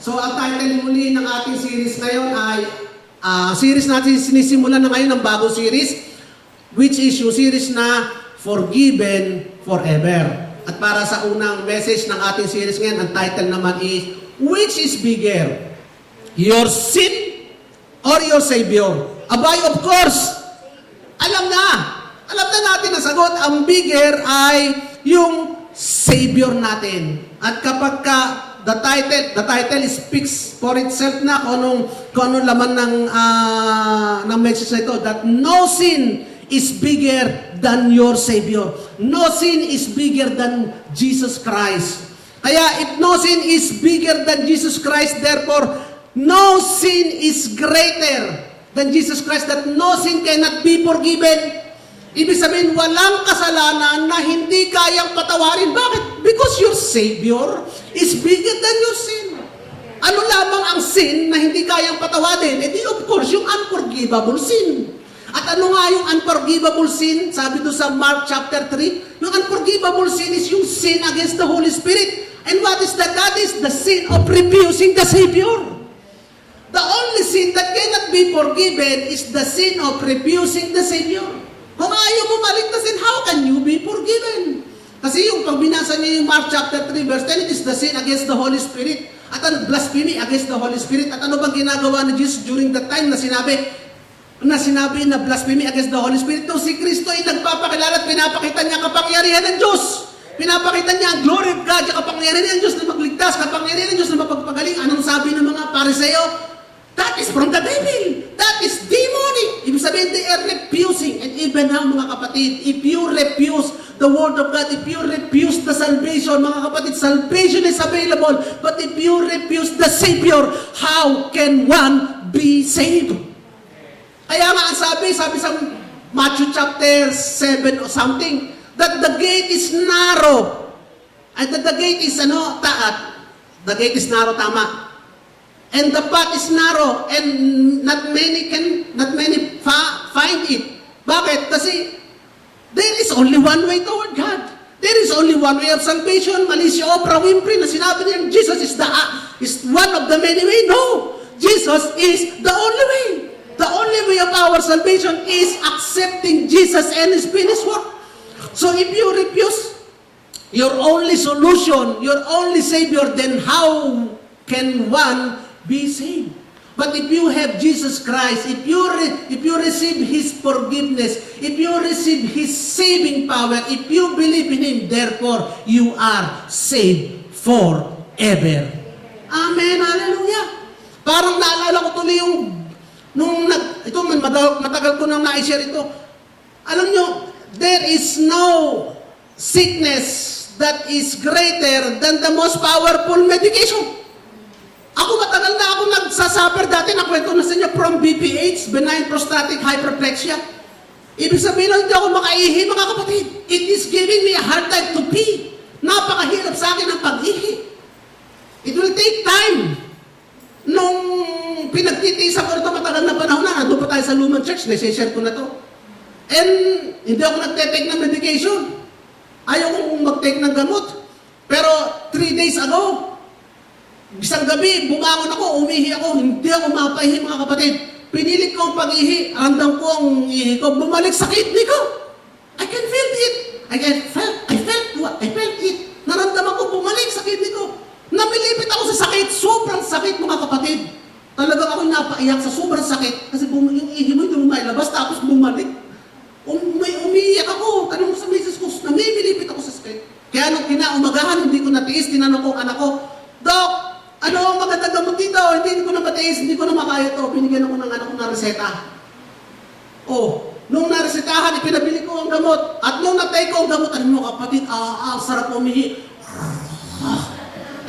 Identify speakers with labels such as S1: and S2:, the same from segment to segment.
S1: So, ang title muli ng ating series ngayon ay, series natin sinisimulan na ngayon ng bagong series, which is yung series na Forgiven Forever. At para sa unang message ng ating series ngayon, ang title naman is, which is bigger? Your sin or your Savior? Abay, of course, alam na natin na sagot, ang bigger ay yung Savior natin. At kapag the title speaks for itself na kung anong laman ng message na ito, that no sin is bigger than your Savior. No sin is bigger than Jesus Christ. Kaya if no sin is bigger than Jesus Christ, therefore, no sin is greater than Jesus Christ, that no sin cannot be forgiven. Ibig sabihin, walang kasalanan na hindi kayang patawarin. Bakit? Because your Savior is bigger than your sin. Ano lamang ang sin na hindi kayang patawarin? E di, of course, yung unforgivable sin. At ano nga yung unforgivable sin? Sabi doon sa Mark chapter 3, yung unforgivable sin is yung sin against the Holy Spirit. And what is that? That is the sin of refusing the Savior. The only sin that cannot be forgiven is the sin of refusing the Savior. Kung ayaw mo maligtasin, how can you be forgiven? Kasi yung pag binasa niyo yung Mark chapter 3 verse 10, it is the sin against the Holy Spirit. At ang blasphemy against the Holy Spirit. At ano bang ginagawa ni Jesus during that time na sinabi na blasphemy against the Holy Spirit? Ito si Kristo ay nagpapakilala at pinapakita niya ang kapangyarihan ng Diyos. Pinapakita niya ang glory of God, yung kapangyarihan ng Diyos na magligtas, kapangyarihan ng Diyos na mapagpagaling. Anong sabi ng mga Pariseo? That is from the devil. That is demonic. Ibig sabihin, they are refusing. And even now, mga kapatid, if you refuse the Word of God, if you refuse the salvation, mga kapatid, salvation is available. But if you refuse the Savior, how can one be saved? Kaya nga, ang sabi sa Matthew chapter 7 or something, that the gate is narrow. And that the gate is, taat. The gate is narrow, tama. And the path is narrow, and not many find it. Bakit? Kasi there is only one way toward God. There is only one way of salvation. Mali si Oprah Winfrey na sinabi niya, Jesus is one of the many ways. No! Jesus is the only way. The only way of our salvation is accepting Jesus and His finished work. So if you refuse your only solution, your only Savior, then how can one be saved? But if you have Jesus Christ, if you receive His forgiveness, if you receive His saving power, if you believe in Him, therefore you are saved forever. Amen, hallelujah. Parang naalala ko tuloy matagal ko nang na-share ito. Alam nyo, there is no sickness that is greater than the most powerful medication. Ako matagal na ako nagsasuffer dati, nakwento na sa inyo, from BPH, benign prostatic hyperplexia. Ibig sabihin lang, hindi ako makaihi, mga kapatid. It is giving me a hard time to pee. Napakahirap sa akin ang pag-ihi. It will take time. Nung pinagtitiisan ko ito, matagal na panahon na, nandun pa tayo sa Lumen Church, nai-share ko na to. And hindi ako nagte-take ng medication. Ayaw kong mag-take ng gamot. Pero 3 days ago, isang gabi, bumangon ako, umihi ako, hindi ako mapaihi, mga kapatid. Pinilit ko ang pag-ihi, andam ko ang ihi ko, bumalik sa kidney ko. I can feel it. I felt it. Naramdaman ko, bumalik sa kidney ko. Namilipit ako sa sakit, sobrang sakit, mga kapatid. Talagang ako napaiyak sa sobrang sakit, kasi yung ihi mo, hindi mo mailabas, tapos bumalik. Umiiyak ako, tanong ko sa misis ko, namimilipit ako sa sakit. Kaya nung kinaumagahan, hindi ko natiis, tinanong ko ang anak ko, Dok, ano ang magandang gamot dito? Hindi ko na matiis, hindi ko na makaya ito. Binigyan ako ng anak ko ng reseta. Nung naresetahan, ipinabili ko ang gamot. At nung natay ko ang gamot, alam mo kapatid, sarap umihi.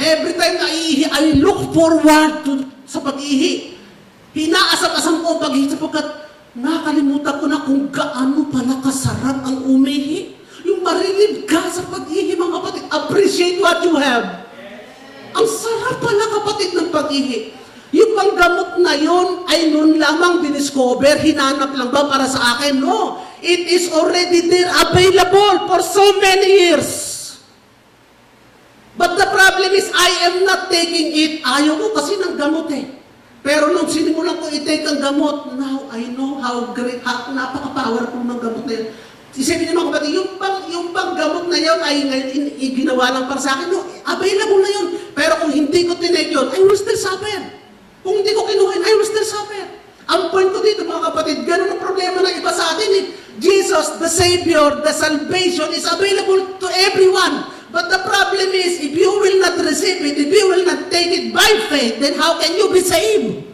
S1: Every time na iihi, I look forward sa pag-ihi. Hinaasam-asam ko ang pag-ihi sapagkat nakalimutan ko na kung gaano pala kasarap ang umihi. Yung marilib ka sa pag-ihi, mga kapatid. Appreciate what you have. Ang sarap pala, kapatid, ng pag-ihi. Yung panggamot na yon ay noon lamang diniscover, hinanap lang ba para sa akin? No. It is already there, available for so many years. But the problem is, I am not taking it. Ayaw ko kasi ng gamot eh. Pero nung sinimulan ko i-take ang gamot, now I know how great, napaka-powerful ng gamot na yun. Isipin niyo mga kapatid, yung bang gamot na yun ay ginawa lang para sa akin, no, available na yun. Pero kung hindi ko tinake yun, I will still suffer. Kung hindi ko kinuhin, I will still suffer. Ang point ko dito mga kapatid, ganun ang problema ng iba sa atin eh. Jesus, the Savior, the salvation is available to everyone. But the problem is, if you will not receive it, if you will not take it by faith, then how can you be saved?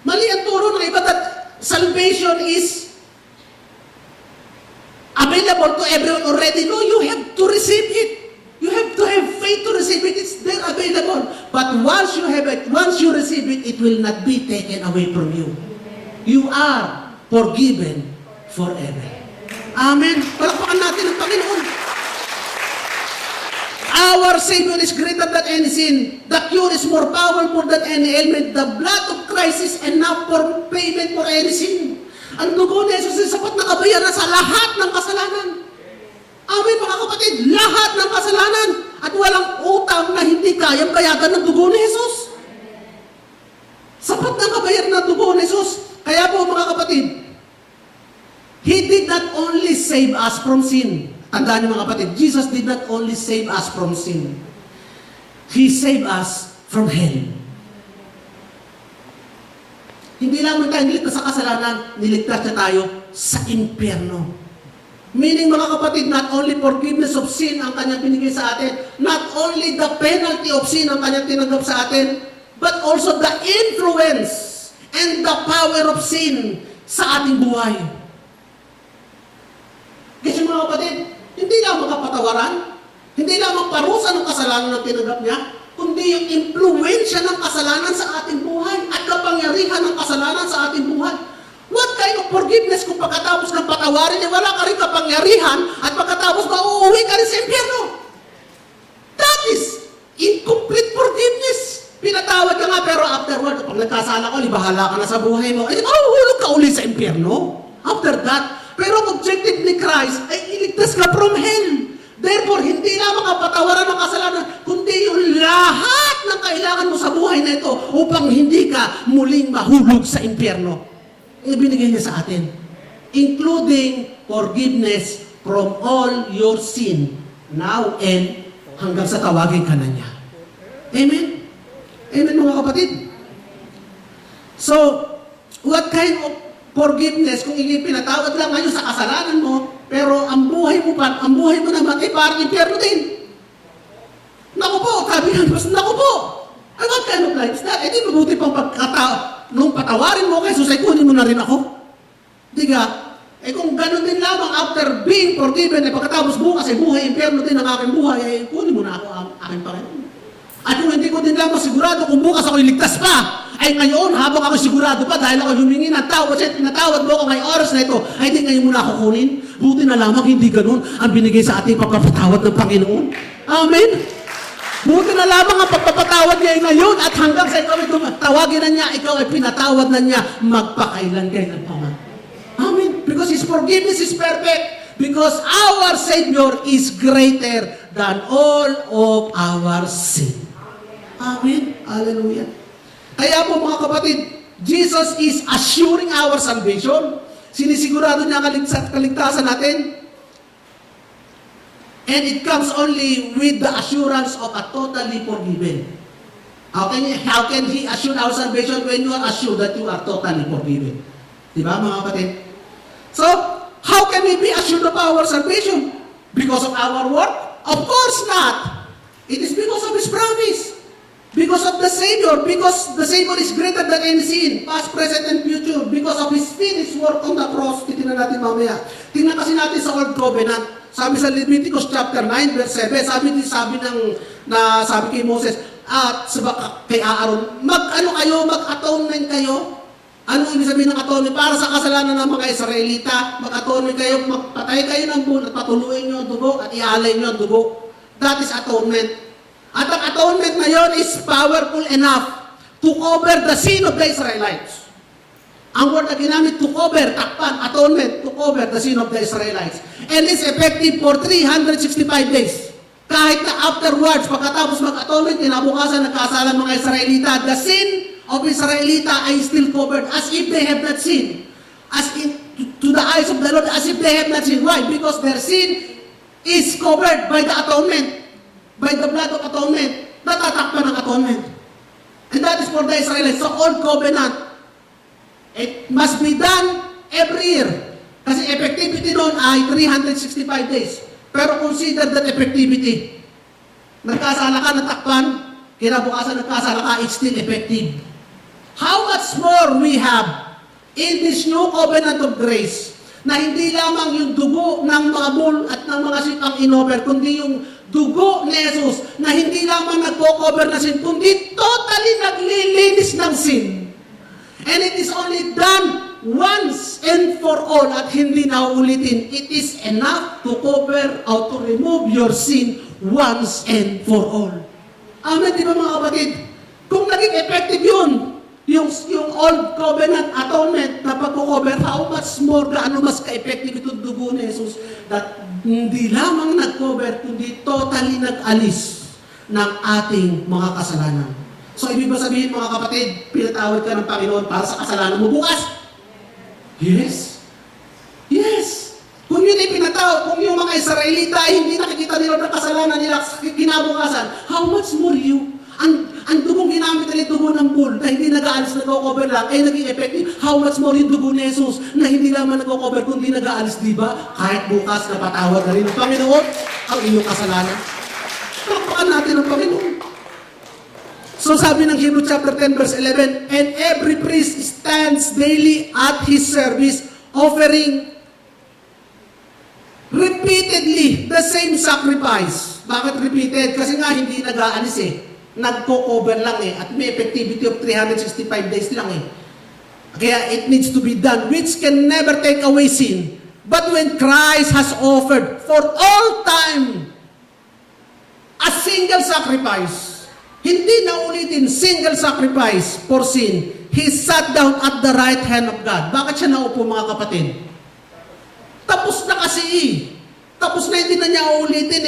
S1: Mali ang turo ng iba that salvation is available to everyone already. No, you have to receive it. You have to have faith to receive it. It's there available. But once you have it, once you receive it, it will not be taken away from you. You are forgiven forever. Amen. Palakpakan natin ang Panginoon. Our Savior is greater than any sin. The cure is more powerful than any ailment. The blood of Christ is enough for payment for any sin. Ang dugo ni Jesus ay sapat na kabayaran sa lahat ng kasalanan. Amen mga kapatid, lahat ng kasalanan. At walang utang na hindi kayang bayagan ng dugo ni Jesus. Sapat na kabayaran ng dugo ni Jesus. Kaya po mga kapatid, He did not only save us from sin. Tandaan niyo mga kapatid, Jesus did not only save us from sin. He saved us from hell. Hindi lamang tayo niligtas sa kasalanan, niligtas niya tayo sa impyerno. Meaning mga kapatid, not only forgiveness of sin ang kanyang binigay sa atin, not only the penalty of sin ang kanyang tinanggap sa atin, but also the influence and the power of sin sa ating buhay. Kasi mga kapatid, hindi lang makapatawaran, hindi lang parusa ng kasalanan na tinanggap niya, kundi yung impluensya ng kasalanan sa ating buhay at kapangyarihan ng kasalanan sa ating buhay. What kind of forgiveness kung pagkatapos ng patawarin niya, wala ka rin kapangyarihan at pagkatapos mauuwi ka rin sa impyerno? That is incomplete forgiveness. Pinatawad ka nga pero afterward, pag nagkasala ko, bahala ka na sa buhay mo, ay mahuhulog ka uli sa impyerno. After that, pero ang objective ni Christ ay iligtas ka from hell. Therefore, hindi lamang ang patawaran ng kasalanan, kundi yung lahat ng kailangan mo sa buhay na ito upang hindi ka muling mahulog sa impyerno. Ibinigay niya sa atin. Including forgiveness from all your sin, now and hanggang sa tawagin ka na niya. Amen? Amen mga kapatid? So, what kind of forgiveness kung pinatawad lang ngayon sa kasalanan mo, pero ang buhay mo naman ay parang impyerno din. Naku po, sabi nga, naku po, what kind of life is that? Eh di mabuti pang nung patawarin mo kay susay, kunin mo na rin ako. Di ka? Eh kung gano'n din lamang after being forgiven, eh pagkatapos bukas ay buhay, impyerno din ang aking buhay, eh kunin mo na ako ang aking Panginoon. At kung hindi ko din lamang sigurado kung bukas ako'y ligtas pa, ay ngayon, habang ako sigurado pa, dahil ako humingi ng tawad siya, pinatawad mo ako ngayong oras na ito, ay di ngayon mo na ako kunin. Buti na lamang, hindi ganun ang binigay sa ating pagpapatawad ng Panginoon. Amen? Buti na lamang ang pagpapatawad niya ngayon at hanggang sa ikaw ay tawagin na niya, ikaw ay pinatawad na niya, magpakailan kayo ng paman. Amen? Because His forgiveness is perfect. Because our Savior is greater than all of our sin. Amen? Hallelujah. Kaya po mga kapatid, Jesus is assuring our salvation. Sinisigurado niya ang kaligtasan natin. And it comes only with the assurance of a totally forgiven. How can He assure our salvation when you are assured that you are totally forgiven? Diba mga kapatid? So, how can we be assured of our salvation? Because of our work? Of course not. It is because of His promise. Because of the Savior, because the Savior is greater than any sin, past, present, and future, because of His finished work on the cross. Titingnan natin mamaya. Tingnan kasi natin sa Old Covenant. Sabi sa Leviticus chapter 9, verse 7, sabi kay Moses, at kay Aaron, mag-atonement kayo. Ano ibig sabihin ng atonement? Para sa kasalanan ng mga Israelita, mag-atonement kayo, magpatay kayo ng bull, at patuluin nyo ang dugo, at ialay nyo ang dugo. That is atonement. At ang atonement na yon is powerful enough to cover the sin of the Israelites. Ang word na ginamit, to cover, takpan, atonement, to cover the sin of the Israelites. And it's effective for 365 days. kahit na afterwards, pagkatapos mag-atonement, kinabukasan nagkasala ang mga Israelita, the sin of Israelita ay still covered as if they have not sinned. As in, to the eyes of the Lord, as if they have not sinned. Why? Because their sin is covered by the atonement, by the blood of atonement. Natatakpan ng atonement. And that is for the Israelites. So, Old Covenant, it must be done every year. Kasi effectivity noon ay 365 days. Pero consider that effectivity. Nagkasala ka, natakpan, kinabukasan nagkasala ka, it's still effective. How much more we have in this new covenant of grace, na hindi lamang yung dugo ng mga bull at ng mga sheep ang inover, kundi yung dugo ni Jesus na hindi lamang nagko-cover na sin, kundi totally naglilinis ng sin. And it is only done once and for all at hindi na ulitin. It is enough to cover or to remove your sin once and for all. Amen, di ba mga kapatid? Kung naging effective yun, yung Old Covenant Atonement na pagko-cover, how much more, gaano mas ka-effective itong dugo ni Jesus that hindi lamang nag-cover, kundi totally nag-alis ng ating mga kasalanan. So, ibig ba sabihin mga kapatid, pinatawad ka ng Panginoon para sa kasalanan mo bukas? Yes. Yes. Kung yun ay pinatawad, kung yung mga Israelita ay hindi nakikita nila ng kasalanan nila kinabukasan, how much more you? Ang dugong ginamit nila dugo ng bull na hindi nag-aalis, nag-cover lang, ay naging effective. How much more yung dugo ni Jesus na hindi lamang nag-cover kundi nag-aalis, di ba? Kahit bukas napatawad na rin ng Panginoon ang iyong kasalanan. Palakpakan natin ang Panginoon. So sabi ng Hebrews chapter 10 verse 11, and every priest stands daily at his service, offering repeatedly the same sacrifice. Bakit repeated? Kasi nga hindi nag-aalis nagko-cover lang at may effectivity of 365 days lang Kaya it needs to be done, which can never take away sin. But when Christ has offered for all time a single sacrifice, hindi na ulitin, single sacrifice for sin, He sat down at the right hand of God. Bakit siya naupo mga kapatid? Tapos na kasi Tapos na hindi na niya ulitin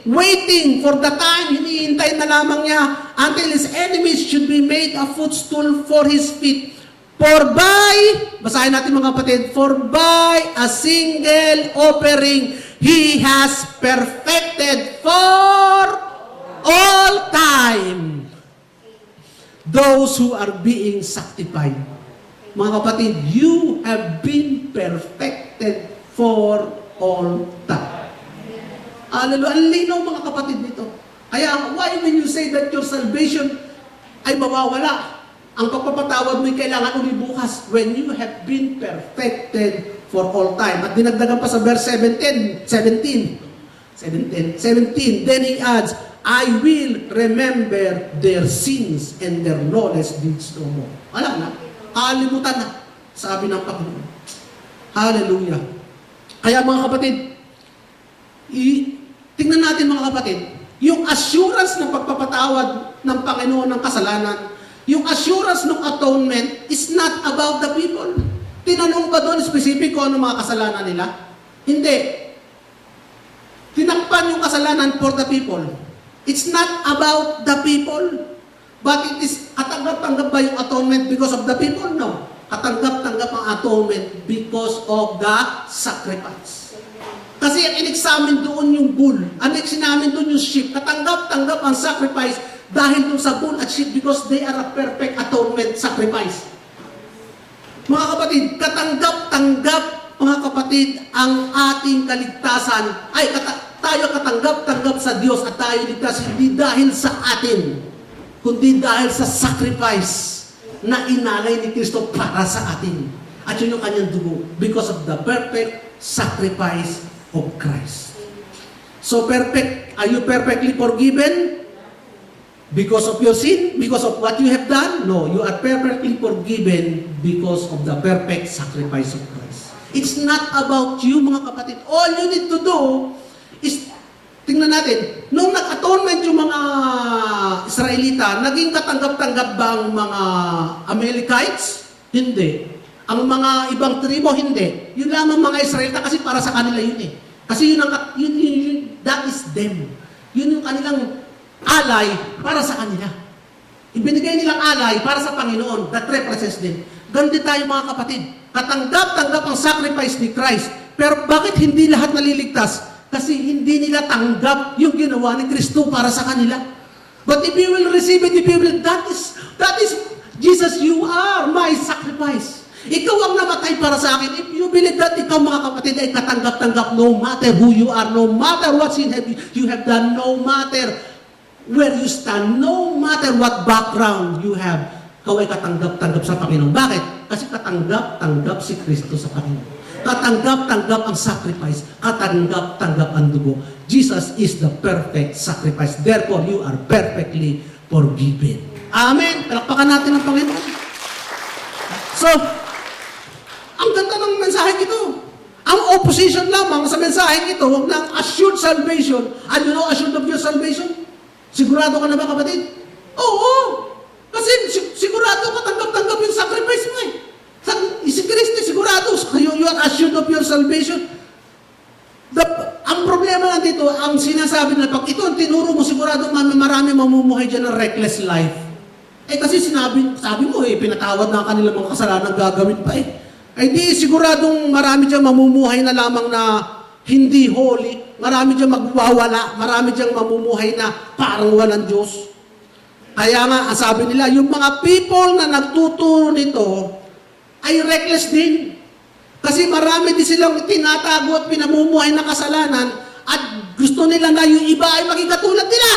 S1: Waiting for the time, hinihintay na lamang niya until his enemies should be made a footstool for his feet. For by, basahin natin mga kapatid, for by a single offering, He has perfected for all time those who are being sanctified. Mga kapatid, you have been perfected for all time. Hallelujah. Ang linaw mga kapatid nito. Kaya why when you say that your salvation ay mawawala, ang pagpapatawad mo ay kailangan uli bukas when you have been perfected for all time. At dinagdagan pa sa verse 17, then he adds, I will remember their sins and their lawless deeds no more. Alam na, kalimutan na, sabi ng Panginoon. Hallelujah. Kaya mga kapatid, tingnan natin mga kapatid, yung assurance ng pagpapatawad ng Panginoon ng kasalanan, yung assurance ng atonement is not about the people. Tinanong ba doon specific kung ano mga kasalanan nila? Hindi. Tinakpan yung kasalanan for the people. It's not about the people. But it is, katanggap-tanggap ba yung atonement because of the people? No. Katanggap-tanggap ang atonement because of the sacrifice. Kasi ang in-examine doon yung bull, ang in-examine doon yung sheep, katanggap-tanggap ang sacrifice dahil doon sa bull at sheep because they are a perfect atonement sacrifice. Mga kapatid, katanggap-tanggap, mga kapatid, ang ating kaligtasan, tayo katanggap-tanggap sa Diyos at tayo ligtas hindi dahil sa atin, kundi dahil sa sacrifice na inalay ni Kristo para sa atin. At yun yung kanyang dugo because of the perfect sacrifice of Christ. So perfect, are you perfectly forgiven because of your sin? Because of what you have done? No, you are perfectly forgiven because of the perfect sacrifice of Christ. It's not about you mga kapatid. All you need to do is, tingnan natin, nung nag-atonement yung mga Israelita, naging katanggap-tanggap ba ang mga Amalekites? Hindi. Ang mga ibang tribo, hindi. Yun lamang mga Israelita kasi para sa kanila yun Kasi yun, that is them. Yun yung kanilang alay para sa kanila. Ibinigay nilang alay para sa Panginoon. That represents din. Ganun din tayo mga kapatid. Katanggap-tanggap ang sacrifice ni Christ. Pero bakit hindi lahat naliligtas? Kasi hindi nila tanggap yung ginawa ni Kristo para sa kanila. But if you will receive it, if you will, that is, Jesus, you are my sacrifice. Ikaw ang namatay para sa akin. If you believe that, ikaw mga kapatid ay katanggap-tanggap no matter who you are, no matter what sin you have done, no matter where you stand, no matter what background you have, ikaw ay katanggap-tanggap sa Panginoon. Bakit? Kasi katanggap-tanggap si Kristo sa Panginoon. Katanggap-tanggap ang sacrifice. Katanggap-tanggap ang dugo. Jesus is the perfect sacrifice. Therefore, you are perfectly forgiven. Amen. Palakpakan natin ang Panginoon. So, ang ganda ng mensaheng ito. Ang opposition lamang sa mensaheng ito ng assured salvation. And you know, assured of your salvation? Sigurado ka na ba, kapatid? Oo. Kasi sigurado ka, tanggap-tanggap yung sacrifice mo eh. Si Kristo, sigurado, you are assured of your salvation. Ang problema lang dito, ang sinasabi na pag ito ang tinuro mo, sigurado marami mamumuhay dyan ng reckless life. Eh kasi sabi mo eh, pinatawad na kanilang mga kasalanan gagawin pa eh. Eh di siguradong marami dyan mamumuhay na lamang na hindi holy, marami dyan magwawala, marami dyan mamumuhay na parang walang Diyos. Kaya nga, sabi nila, yung mga people na nagtuturo nito, ay reckless din. Kasi marami din silang tinatago at pinamumuhay na kasalanan at gusto nila na yung iba ay maging katulad nila.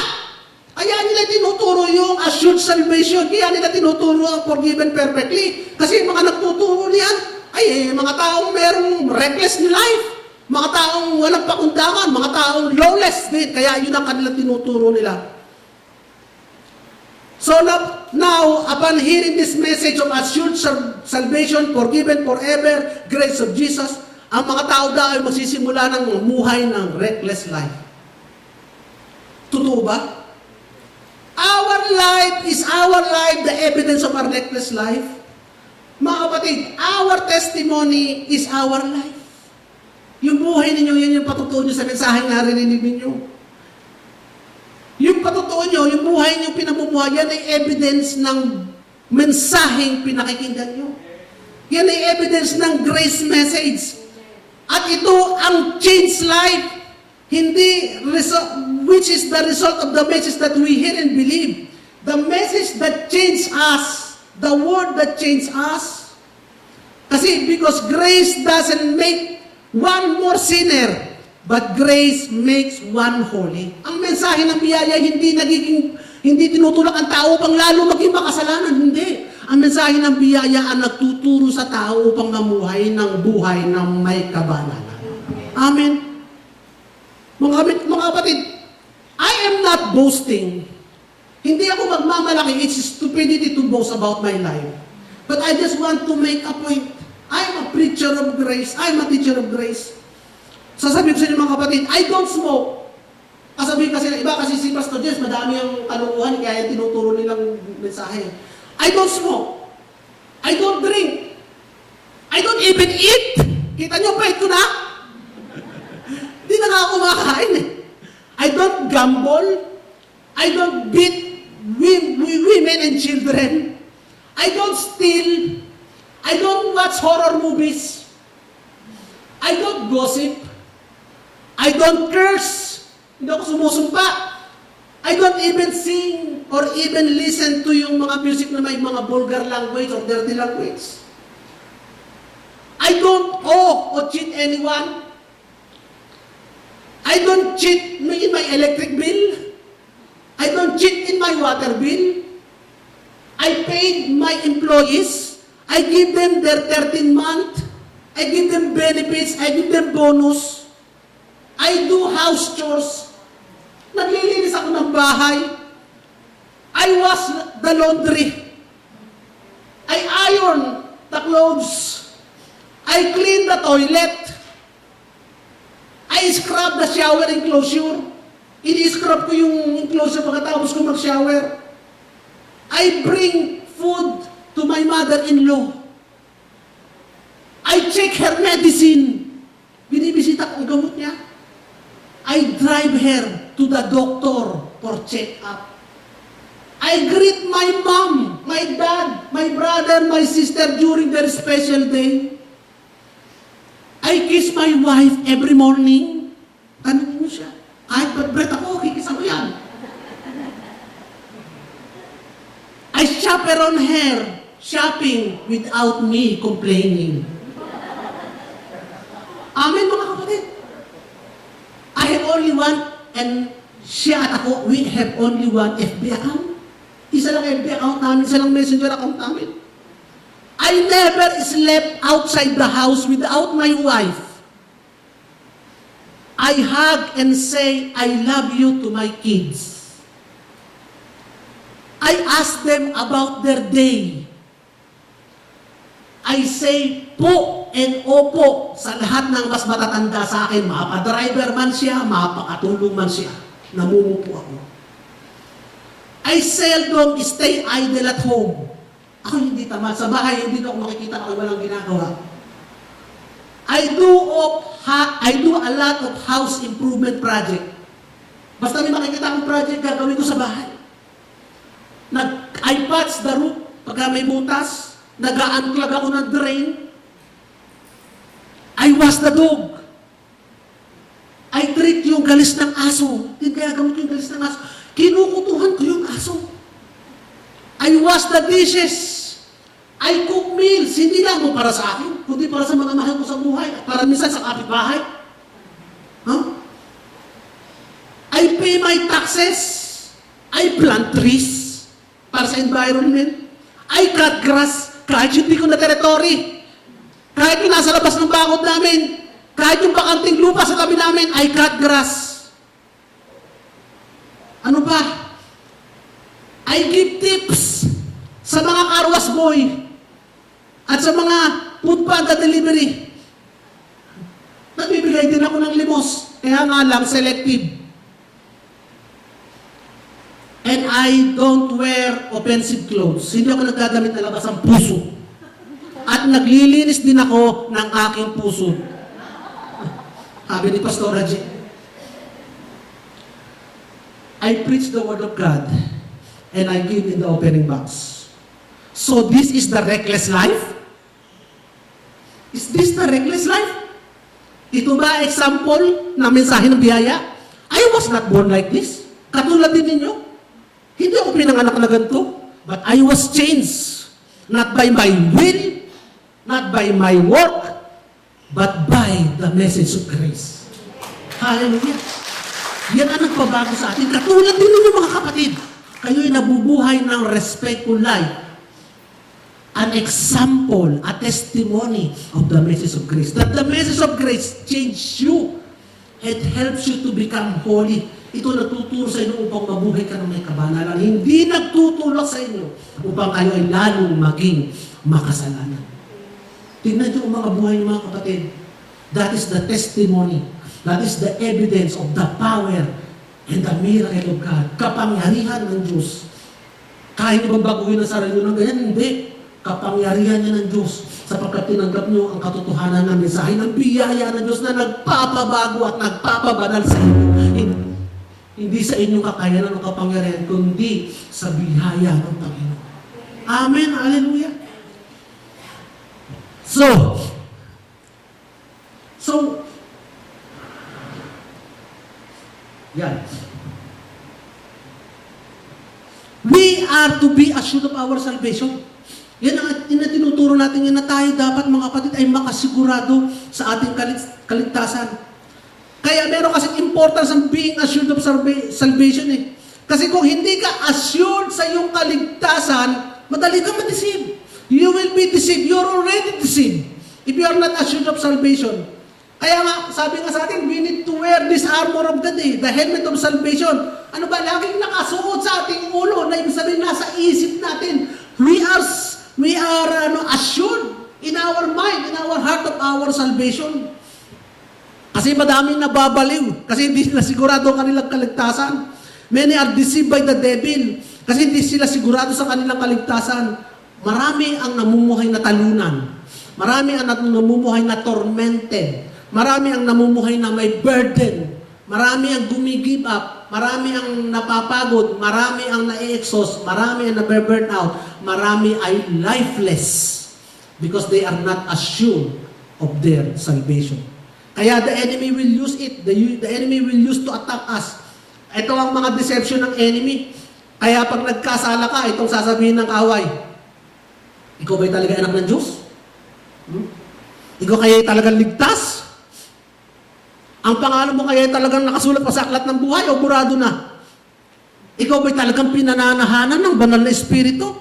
S1: Kaya nila tinuturo yung assured salvation. Kaya nila tinuturo ang forgiven perfectly. Kasi mga nagtuturo niyan ay mga taong merong reckless life. Mga taong walang pakundangan. Mga taong lawless din. Kaya yun ang kanilang tinuturo nila. So now, upon hearing this message of assured salvation, forgiven forever, grace of Jesus, ang mga tao daw ay magsisimula ng muhay ng reckless life. Totoo ba? Our life is the evidence of our reckless life. Mga kapatid, our testimony is our life. Yung buhay ninyo, yan yung patutuo nyo sa mensaheng narinig ninyo. Yung patotoo nyo, yung buhay nyo pinamumuhay, yan ay evidence ng mensaheng pinakikinggan nyo. Yan ay evidence ng grace message. At ito ang changed life, which is the result of the message that we hear and believe. The message that changed us, the word that changed us. Kasi because grace doesn't make one more sinner, but grace makes one holy. Ang mensahe ng biyaya hindi tinutulak ang tao upang lalo maging makasalanan. Hindi. Ang mensahe ng biyaya ang nagtuturo sa tao upang mamuhay ng buhay ng may kabanalan. Amen. Mga kapatid, I am not boasting. Hindi ako magmamalaki. It's stupidity to boast about my life. But I just want to make a point. I'm a preacher of grace. I'm a teacher of grace. Sasabihin ko sa inyo mga kapatid, I don't smoke. Sasabihin kasi iba kasi si Pastor Jess, madami ang kalukuhan, kaya tinuturo nilang mensahe. I don't smoke. I don't drink. I don't even eat. Kita nyo, pahit ko na? Hindi na nga ako makakain eh. I don't gamble. I don't beat women and children. I don't steal. I don't watch horror movies. I don't gossip. I don't curse. Hindi ako sumusumpa. I don't even sing or even listen to yung mga music na may mga vulgar language or dirty language. I don't owe or cheat anyone. I don't cheat in my electric bill. I don't cheat in my water bill. I paid my employees. I give them their 13th month. I give them benefits. I give them bonus. I do house chores. Naglilinis ako ng bahay. I wash the laundry. I iron the clothes. I clean the toilet. I scrub the shower enclosure. Ini-scrub ko yung enclosure pagkatapos ko mag-shower. I bring food to my mother-in-law. I check her medicine. Binibisita ko ang gamot niya. I drive her to to the doctor for check-up. I greet my mom, my dad, my brother, my sister during their special day. I kiss my wife every morning. Tanungin mo siya. Kahit bad-breath ako, kikisan ko yan. I chaperone her shopping without me complaining. Amen mga kapatid. I have only one and siya at ako, we have only one FB account. Isa lang FB account namin, isa lang messenger account namin. I never slept outside the house without my wife. I hug and say, I love you to my kids. I ask them about their day. I say po and opo sa lahat ng mas matatanda sa akin. Mapa-driver man siya, mapakatulong man siya. Namumupo ako. I seldom stay idle at home. Ako hindi tamad. Sa bahay, hindi na ako makikita ako walang ginagawa. I do a lot of house improvement project. Basta may makikita akong project, gagawin ko sa bahay. I patch the roof pagka may butas. Nag-a-unclog ako ng drain. I wash the dog. I treat yung galis ng aso. Hindi kaya gamit yung galis ng aso. Kinukutuhan ko yung aso. I wash the dishes. I cook meals. Hindi lang mo para sa akin, kundi para sa mga mahal ko sa buhay at para minsan sa kapitbahay. Huh? I pay my taxes. I plant trees para sa environment. I cut grass kahit hindi ko na territory. Kahit yung nasa labas ng bakod namin. Kahit yung bakanting lupa sa tabi namin, I cut grass. Ano pa? I give tips sa mga carwash boy at sa mga food panda delivery. Nagbibigay din ako ng limos. Kaya nga lang, selective. And I don't wear offensive clothes. Hindi ako naggagamit na labas ang puso. At naglilinis din ako ng aking puso. Sabi ni Pastor Haji. I preach the Word of God and I give in the opening box. So this is the reckless life? Is this the reckless life? Ito ba example na mensahe ng biyaya? I was not born like this. Katulad din ninyo. Hindi ako pinanganak na ganito. But I was changed. Not by my will, not by my work, but by the message of grace. Hallelujah. Yan ang nagpabago sa atin. Katulad din ninyo mga kapatid. Kayo'y nabubuhay ng respectful life. An example, a testimony of the message of grace. That the message of grace changes you. It helps you to become holy. Ito nagtuturo sa inyo upang mabuhay ka ng may kabanalan. Hindi nagtutulak sa inyo upang kayo ay lalong maging makasalanan. Tingnan niyo ang mga buhay ng mga kapatid. That is the testimony. That is the evidence of the power and the miracle of God. Kapangyarihan ng Diyos. Kaya niyo bang baguhin ang sarili niyo ng ganyan? Hindi. Kapangyarihan niya ng Diyos sapagkat tinanggap niyo ang katotohanan ng mensahe ng biyaya ng Diyos na nagpapabago at nagpapabanal sa inyo. Hindi sa inyong kakayanan o kapangyarihan, kundi sa biyaya ng Panginoon. Amen. Hallelujah. So, yan. We are to be assured of our salvation. Yan ang tinuturo natin yan na tayo dapat mga kapatid ay makasigurado sa ating kaligtasan. Kaya meron kasing importance ang being assured of salvation eh. Kasi kung hindi ka assured sa iyong kaligtasan, madali kang ma-deceive. You will be deceived. You're already deceived if you are not assured of salvation. Kaya nga, sabi nga sa atin, we need to wear this armor of God eh, the helmet of salvation. Ano ba? Laging nakasuot sa ating ulo na ibig sabihin nasa isip natin. We are assured in our mind, in our heart of our salvation. Kasi madaming nababaliw. Kasi hindi sila sigurado ang kanilang kaligtasan. Many are deceived by the devil. Kasi hindi sila sigurado sa kanilang kaligtasan. Marami ang namumuhay na talunan. Marami ang namumuhay na tormented. Marami ang namumuhay na may burden. marami ang gumi-give up, marami ang napapagod, marami ang na-exhaust, marami ang nabe-burn out, marami ay lifeless because they are not assured of their salvation. Kaya the enemy will use it. The enemy will use to attack us. Ito ang mga deception ng enemy. Kaya pag nagkasala ka, itong sasabihin ng kaway, ikaw ba'y talaga anak ng Diyos? Ikaw kaya talagang ligtas? Ang pangalan mo kaya talagang nakasulat pa sa aklat ng buhay o burado na? Ikaw ba'y talagang pinananahanan ng banal na espiritu?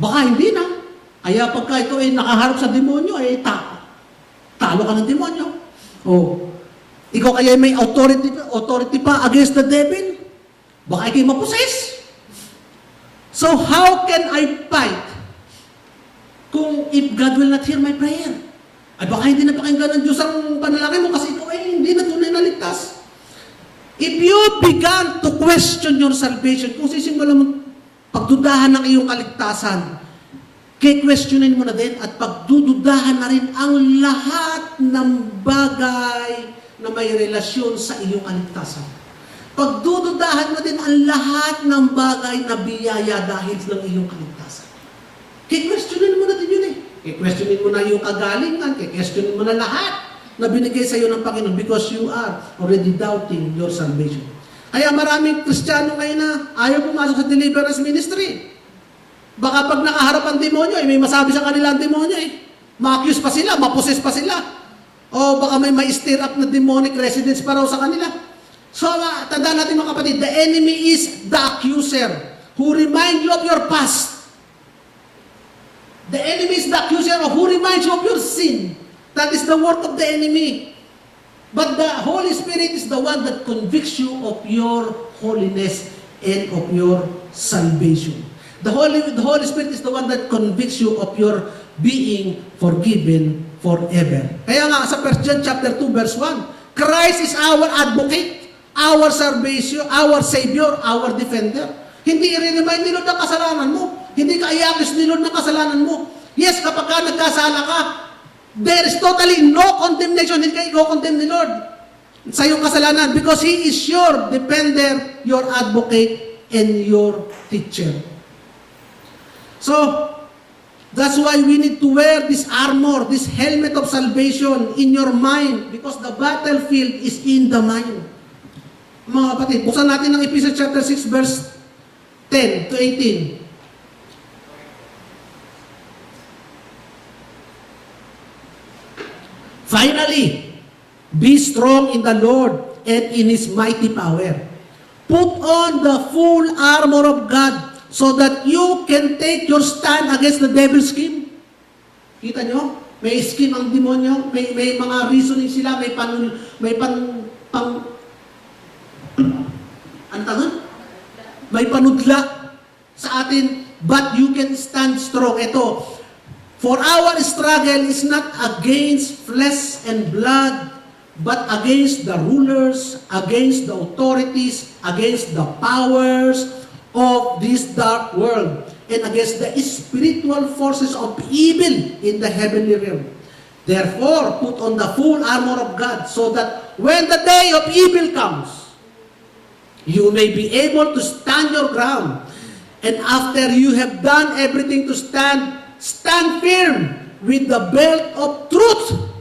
S1: Baka hindi na. Kaya pagka ikaw ay nakaharap sa demonyo, ay talo ka ng demonyo. O, ikaw kaya may authority pa against the devil? Baka ikaw maposes. So how can I fight kung if God will not hear my prayer? Ay baka hindi napakinggan ng Diyos ang panalangin mo kasi ikaw ay hindi na tunay na ligtas. If you began to question your salvation, kung sisimulan mo pagdudahan ng iyong kaligtasan, questionin mo na din at pagdududahan na rin ang lahat ng bagay na may relasyon sa iyong kaligtasan. Pagdududahan mo din ang lahat ng bagay na biyaya dahil ng iyong kaligtasan. Questionin mo na din yun eh. Questionin mo na yung kagalingan, questionin mo na lahat na binigay sa iyo ng Panginoon because you are already doubting your salvation. Kaya maraming Kristiyano ngayon na ayaw pumasok sa deliverance ministry. Baka pag nakaharap ang demonyo, may masabi sa kanila ang demonyo eh. Ma-accuse pa sila, maposes pa sila. O baka may stir up na demonic residence pa raw sa kanila. So, tandaan natin mga kapatid, the enemy is the accuser who remind you of your past. The enemy is the accuser who reminds you of your sin. That is the work of the enemy. But the Holy Spirit is the one that convicts you of your holiness and of your salvation. The Holy Spirit is the one that convicts you of your being forgiven forever. Kaya nga sa 1 John chapter 2 verse 1, Christ is our advocate, our salvation, our Savior, our defender. Hindi i-remind ni Lord ng kasalanan mo. Hindi ka i-accuse ni Lord ng kasalanan mo. Yes, kapag ka nagkasala ka, there is totally no condemnation. Hindi ka i-condemn ni Lord sa iyong kasalanan because He is your defender, your advocate, and your teacher. So, that's why we need to wear this armor, this helmet of salvation in your mind because the battlefield is in the mind. Mga kapatid, buksan natin ang Ephesians chapter 6 verse 10 to 18. Finally, be strong in the Lord and in His mighty power. Put on the full armor of God so that you can take your stand against the devil's scheme. Kita nyo? May scheme ang demonyo, may mga reasoning sila, may panudla sa atin, but you can stand strong. Ito, for our struggle is not against flesh and blood, but against the rulers, against the authorities, against the powers of this dark world, and against the spiritual forces of evil in the heavenly realm. Therefore, put on the full armor of God, so that when the day of evil comes, you may be able to stand your ground. And after you have done everything to stand, stand firm with the belt of truth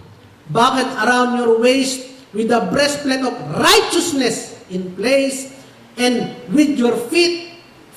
S1: buckled around your waist, with the breastplate of righteousness in place, and with your feet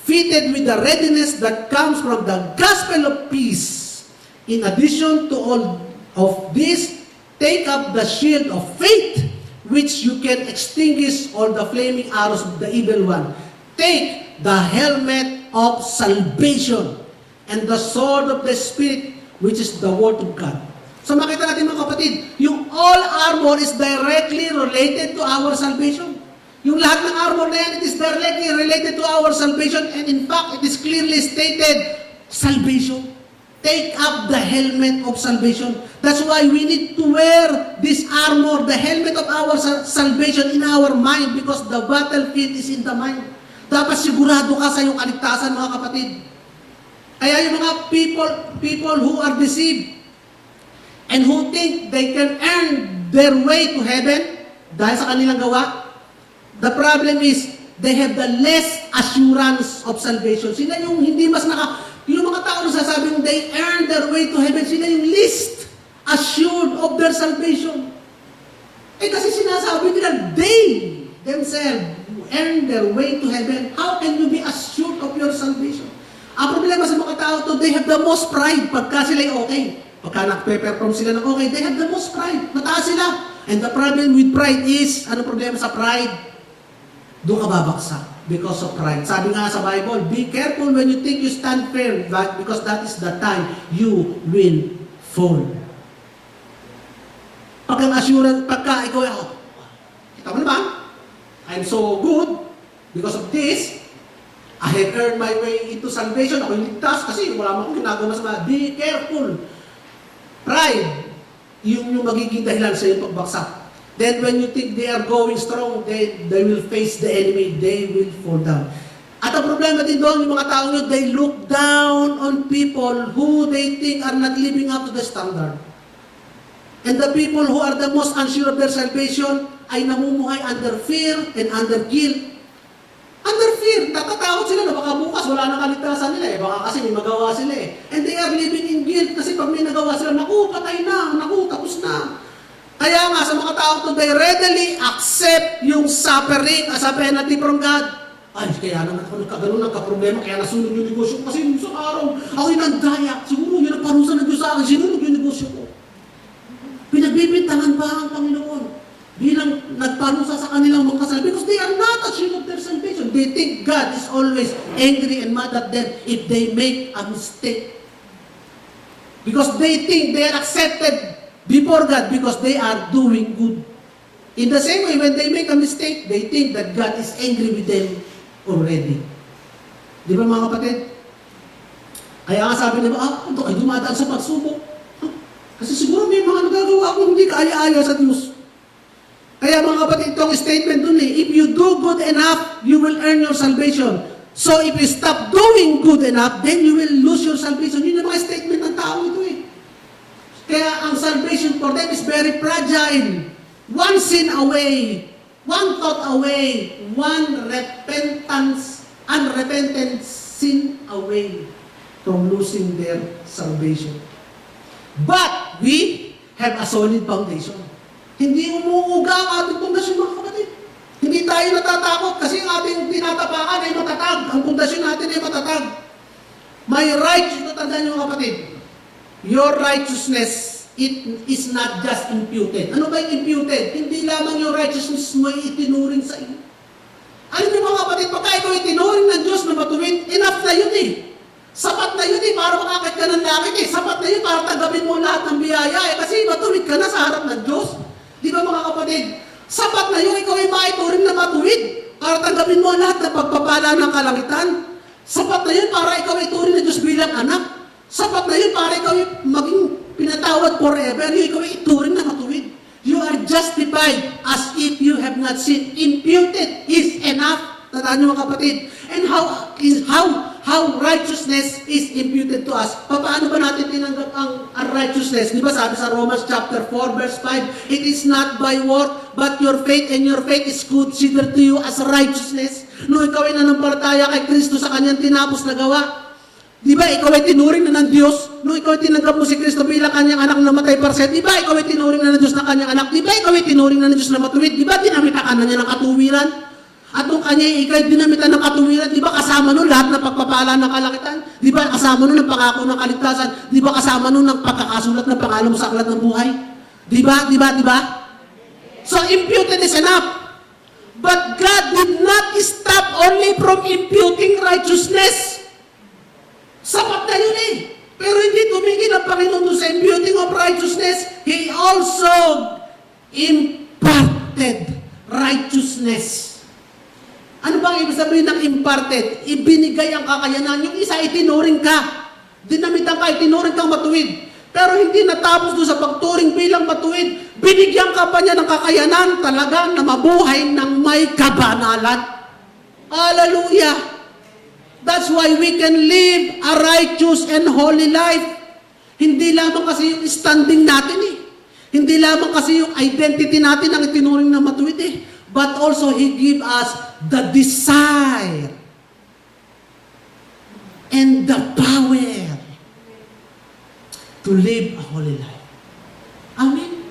S1: fitted with the readiness that comes from the gospel of peace. In addition to all of this, take up the shield of faith, which you can extinguish all the flaming arrows of the evil one. Take the helmet of salvation and the sword of the Spirit, which is the Word of God. So makita natin mga kapatid, yung all armor is directly related to our salvation. Yung lahat ng armor na yan, it is directly related to our salvation, and in fact, it is clearly stated, salvation. Take up the helmet of salvation. That's why we need to wear this armor, the helmet of our salvation in our mind, because the battlefield is in the mind. Dapat sigurado ka sa iyong kaligtasan, mga kapatid. Kaya yung mga people who are deceived, and who think they can earn their way to heaven dahil sa kanilang gawa, the problem is, they have the less assurance of salvation. Sila yung hindi mas yung mga tao na sasabing they earn their way to heaven, sila yung least assured of their salvation. Kasi sinasabi nila, they themselves earn their way to heaven. How can you be assured of your salvation? Ang problema sa mga tao to, they have the most pride pagka sila'y okay. Pagka nag-perform sila ng okay, they have the most pride. Mataas sila. And the problem with pride is, anong problema sa pride? Doon ka babaksak because of pride. Sabi nga sa Bible, be careful when you think you stand firm, because that is the time you will fall. Pagka ikaw, kita mo naman, I'm so good because of this. I have earned my way into salvation. Ako yung ligtas kasi wala akong ginagawa sa be careful. Pride, yung magiging dahilan sa iyong pagbaksak. Then when you think they are going strong, they will face the enemy. They will fall down. At ang problema din doon, yung mga tao nyo, they look down on people who they think are not living up to the standard. And the people who are the most unsure of their salvation ay namumuhay under fear and under guilt. Under fear, natatakot sila na baka bukas wala nang kaligtasan nila baka kasi may magawa sila And they are living in guilt kasi pag may nagawa sila, naku, patay na, naku, tapos na. Kaya nga sa mga tao to, they readily accept yung suffering as a penalty from God. Ay, kaya naman ako nagkaproblema, kaya nasunog yung negosyo ko kasi sa araw, ako'y nagdaya. Siguro yun ang parusa ng Diyos sa akin, sinunog yung negosyo ko. Pinagbibintangan pa ang Panginoon bilang nagparusa sa kanilang mga kasalanan because they are not assured of their salvation. They think God is always angry and mad at them if they make a mistake. Because they think they are accepted before God because they are doing good. In the same way, when they make a mistake, they think that God is angry with them already. Di ba mga kapatid? Kaya nga sabi nila, ito ay dumadaan sa pagsubok. Kasi siguro may mga nagagawa akong hindi kaaya-aya sa Diyos. Kaya mga kapatid, itong statement dun if you do good enough, you will earn your salvation. So if you stop doing good enough, then you will lose your salvation. Yun yung mga statement ng tao ito Kaya ang salvation for them is very fragile. One sin away, one thought away, one unrepentant sin away from losing their salvation. But we have a solid foundation. Hindi umuuga ang ating pundasyon, mga kapatid. Hindi tayo natatakot kasi ang ating tinatapakan ay matatag. Ang pundasyon natin ay matatag. My righteousness, tandaan niyo mga kapatid, your righteousness, it is not just imputed. Ano ba yung imputed? Hindi lamang yung righteousness mo ay itinuring sa iyo. Alam niyo mga kapatid, pagka ikaw itinuring ng Diyos na matuwid, enough na yun Sapat na yun para makakit ka ng langit Sapat na yun para tanggapin mo lahat ng biyaya kasi matuwid ka na sa harap ng Diyos. Di ba mga kapatid? Sapat na yun, ikaw ay maituring na matuwid para tanggapin mo lahat ng pagpapala ng kalangitan. Sapat na yun para ikaw ay turing ng Diyos bilang anak. Sapat na yun para ikaw ay maging pinatawad forever. Ikaw ay ituring na matuwid. You are justified as if you have not sinned. Imputed is enough. Tandaan niyo mga kapatid. And how righteousness is imputed to us. Paano ba natin tinanggap ang righteousness? Di ba sabi sa Romans chapter 4 verse 5, it is not by work, but your faith, and your faith is considered to you as righteousness. No, ikaw ay nanampalataya kay Kristo sa kanyang tinapos na gawa. Di ba ikaw ay tinuring na ng Diyos? No, ikaw ay tinanggap mo si Kristo bilang kanyang anak na matay para sa'yo. Di ba ikaw ay tinuring na ng Diyos na kanyang anak? Di ba ikaw ay tinuring na ng Diyos na matuwid? Di ba dinamitakan na niya ng katuwiran? At nung kanya ikay dinamitan ng katuwiran, di ba kasama nun lahat ng pagpapala ng kalangitan? Di ba kasama nun ang pangako ng kaligtasan? Di ba kasama nun ang pagkakasulat ng pangalan mo sa aklat ng buhay? Di ba? Di ba? Di ba? So imputed is enough. But God did not stop only from imputing righteousness. Sapat na yun Pero hindi tumigil ang Panginoon doon sa imputing of righteousness. He also imparted righteousness. Ano bang ibig sabihin ng imparted? Ibinigay ang kakayanan. Yung isa, itinuring ka. Dinamitan ka, itinuring kang matuwid. Pero hindi natapos doon sa pagturing bilang matuwid. Binigyan ka pa niya ng kakayanan talaga na mabuhay ng may kabanalan. Hallelujah! That's why we can live a righteous and holy life. Hindi lamang kasi yung standing natin eh. Hindi lamang kasi yung identity natin ang itinuring na matuwid eh. But also, He give us the desire and the power to live a holy life. Amen?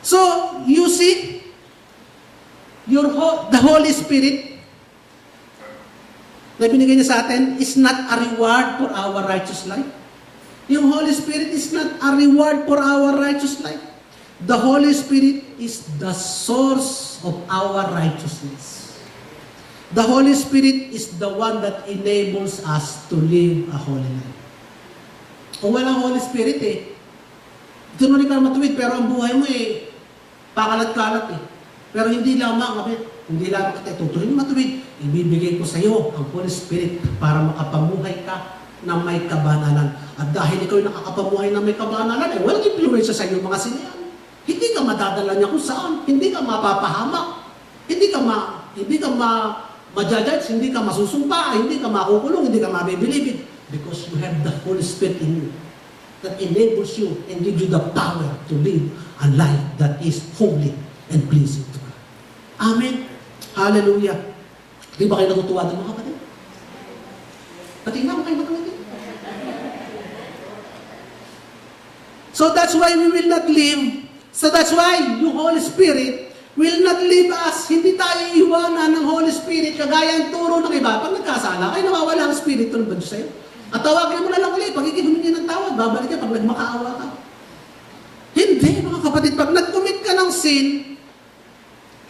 S1: So, you see, the Holy Spirit na binigay niya sa atin is not a reward for our righteous life. Yung Holy Spirit is not a reward for our righteous life. The Holy Spirit is the source of our righteousness. The Holy Spirit is the one that enables us to live a holy life. Kung walang Holy Spirit tinuloy ka na matuwid, pero ang buhay mo pakalat-kalat Pero hindi lamang kita tutuloy na matuwid. Ibibigay ko sa iyo ang Holy Spirit para makapamuhay ka na may kabanalan. At dahil ikaw nakakapamuhay na may kabanalan, walang influensya sa iyo mga sinayan. Hindi ka madadala niya kung saan. Hindi ka mapapahamak. Hindi ka ma-judge, hindi ka masusumpa, hindi ka makukulong, hindi ka mabibilibid. Because you have the Holy Spirit in you that enables you and gives you the power to live a life that is holy and pleasing to God. Amen. Hallelujah. Di ba kayo natutuwa doon mga kapatid? Patingnan mo kayo mga kapatid. So that's why we will not live. So that's why yung Holy Spirit will not leave us. Hindi tayo iiwanan ng Holy Spirit kagaya ang turo ng iba. Pag nagkasala, ay nawawala ang Spirit ng banyo sa'yo. At tawagin mo na lang ulit. Pag humingi ng tawad, babalik ka pag nagmakaawa ka. Hindi, mga kapatid. Pag nag-commit ka ng sin,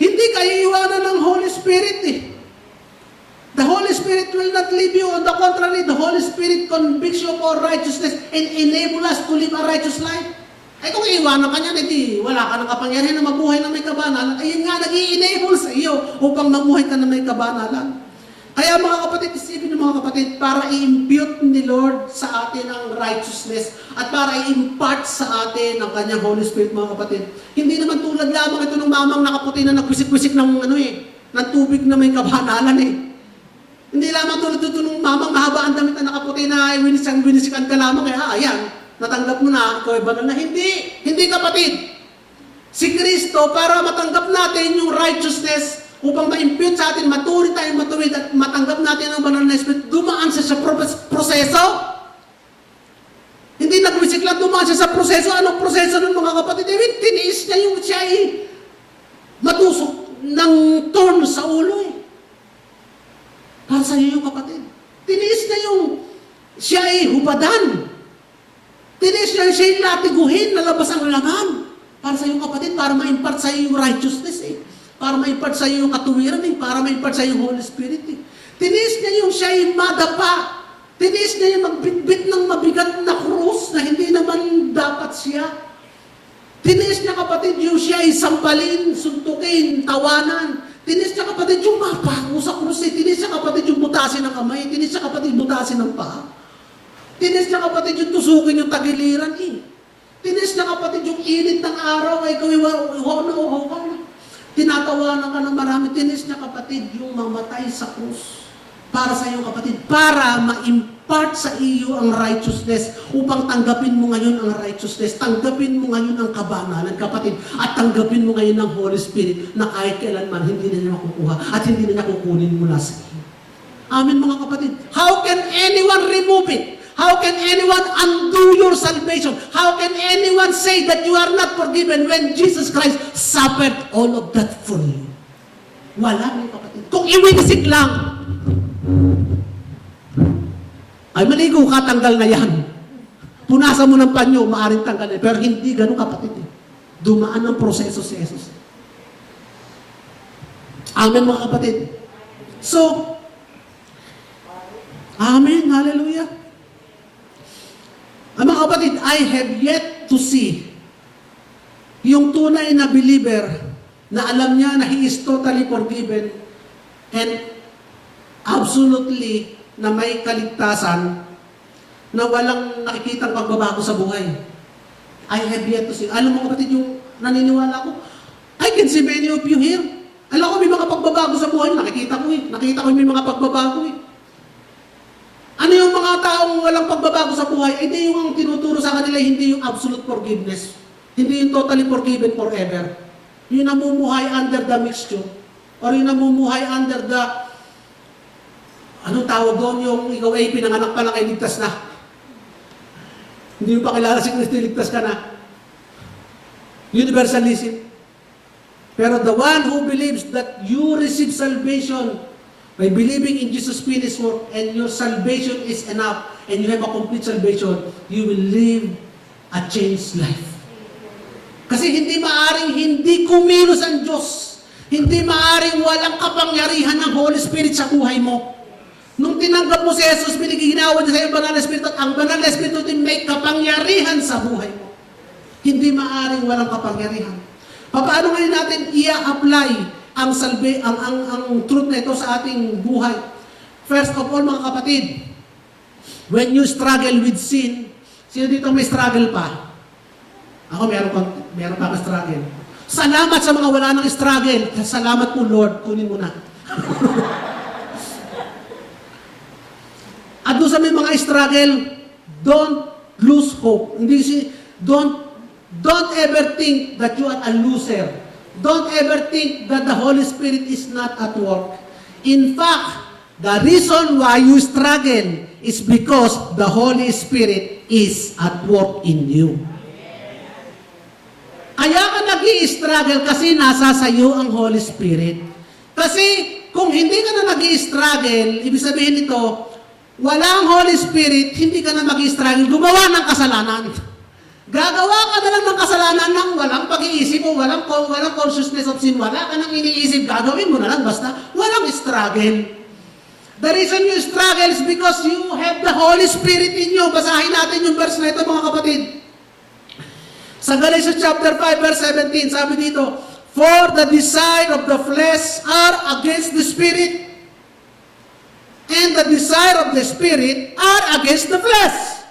S1: hindi ka iiwanan ng Holy Spirit The Holy Spirit will not leave you. On the contrary, the Holy Spirit convicts you of all righteousness and enable us to live a righteous life. Ay kung iiwanan ka niyan, wala ka ng kapangyarihan na mabuhay na may kabanalan, ay yun nga, nag-i-enable sa iyo upang mamuhay ka na may kabanalan. Kaya mga kapatid, isipin ng mga kapatid, para i-impute ni Lord sa atin ang righteousness at para i-impart sa atin ang kanyang Holy Spirit, mga kapatid. Hindi naman tulad lamang ito ng mamang nakaputi na nagwisik-wisik ng ng tubig na may kabanalan Hindi lamang tulad ito ng mamang mahaba ang damit na nakaputi na winisikan ka lamang, ayan, natanggap mo na, ikaw ay banal na. Hindi kapatid. Si Kristo, para matanggap natin yung righteousness, upang ma-impute sa atin, maturi tayo matuwid at matanggap natin ang banal na Spirit, dumaan siya sa proseso. Hindi nagwisik lang, dumaan siya sa proseso. Anong proseso ng mga kapatid? Tiniis niya yung siya matusok ng thorn sa ulo Para sa iyo yung kapatid. Tiniis niya yung siya hubadan. Tiniis niya siya yung latiguhin, nalabas ang laman. Para sa iyong kapatid, para ma-impart sa iyo yung righteousness Para ma-impart sa iyo yung katuwiran para ma-impart sa iyo yung Holy Spirit Tiniis niya yung siya yung madapa. Tiniis niya yung magbitbit ng mabigat na krus na hindi naman dapat siya. Tiniis niya kapatid yung siya ay sampalin, suntukin, tawanan. Tiniis niya kapatid yung mapako sa krus Tiniis niya kapatid yung butasin ng kamay. Tiniis niya kapatid yung butasin ng paa. Tiniis niya kapatid yung tusukin yung tagiliran Tiniis niya kapatid yung init ng araw ay uhaw ka na. Tinatawanan ka ng marami. Tiniis niya kapatid yung mamatay sa krus. Para sa iyo kapatid. Para ma-impart sa iyo ang righteousness. Upang tanggapin mo ngayon ang righteousness. Tanggapin mo ngayon ang kabanalan kapatid. At tanggapin mo ngayon ang Holy Spirit na kahit kailanman hindi na niya makukuha at hindi na niya kukunin mula sa iyo. Amen mga kapatid. How can anyone remove it? How can anyone undo your salvation? How can anyone say that you are not forgiven when Jesus Christ suffered all of that for you? Wala mga kapatid. Kung iwinisik lang, ay maligo ka, tanggal na yan. Punasan mo ng panyo, maaaring tanggal na. Pero hindi ganun kapatid. Dumaan ng proseso si Jesus. Amen mga kapatid. So, amen, hallelujah. Mga kapatid, I have yet to see yung tunay na believer na alam niya na he is totally forgiven and absolutely na may kaligtasan na walang nakikitang pagbabago sa buhay. I have yet to see. Alam mo kapatid, yung naniniwala ko, I can see many of you here. Alam ko may mga pagbabago sa buhay. Nakikita ko Nakita ko may mga pagbabago Ano yung mga taong walang pagbabago sa buhay, hindi yung ang tinuturo sa kanila, hindi yung absolute forgiveness. Hindi yung totally forgiven forever. Yung namumuhay under the mixture. Or yung namumuhay under the, anong tawag doon, yung ikaw ay pinanganak pa lang ay ligtas na. Hindi mo pa kilala si Kristo, ligtas ka na. Universalism. Pero the one who believes that you receive salvation by believing in Jesus' finished work and your salvation is enough and you have a complete salvation, you will live a changed life. Kasi hindi maaring hindi kumilos ang Diyos. Hindi maaring walang kapangyarihan ng Holy Spirit sa buhay mo. Nung tinanggap mo si Jesus, biniginawa niya sa iyo Banal na Espiritu at ang Banal na Espiritu din may kapangyarihan sa buhay mo. Hindi maaring walang kapangyarihan. Paano ngayon natin i-apply ang truth na ito sa ating buhay? First of all, mga kapatid, when you struggle with sin, sino dito may struggle pa? Ako, meron pa akong struggle. Salamat sa mga wala nang struggle. Salamat po, Lord. Kunin mo na. At doon sa may mga struggle, don't lose hope. Don't ever think that you are a loser. Don't ever think that the Holy Spirit is not at work. In fact, the reason why you struggle is because the Holy Spirit is at work in you. Kaya ka nag-i-struggle kasi nasa sayo ang Holy Spirit. Kasi kung hindi ka na nag-i-struggle, ibig sabihin nito, walang Holy Spirit, hindi ka na mag-i-struggle, gumawa ng kasalanan. Gagawa ka na lang ng kasalanan ng walang pag-iisip o walang consciousness of sin, wala ka nang iniisip, gagawin mo na lang basta walang struggle. The reason you struggle is because you have the Holy Spirit in you. Basahin natin yung verse na ito, mga kapatid. Sa Galatians chapter 5 verse 17, sabi dito, for the desire of the flesh are against the Spirit, and the desire of the Spirit are against the flesh.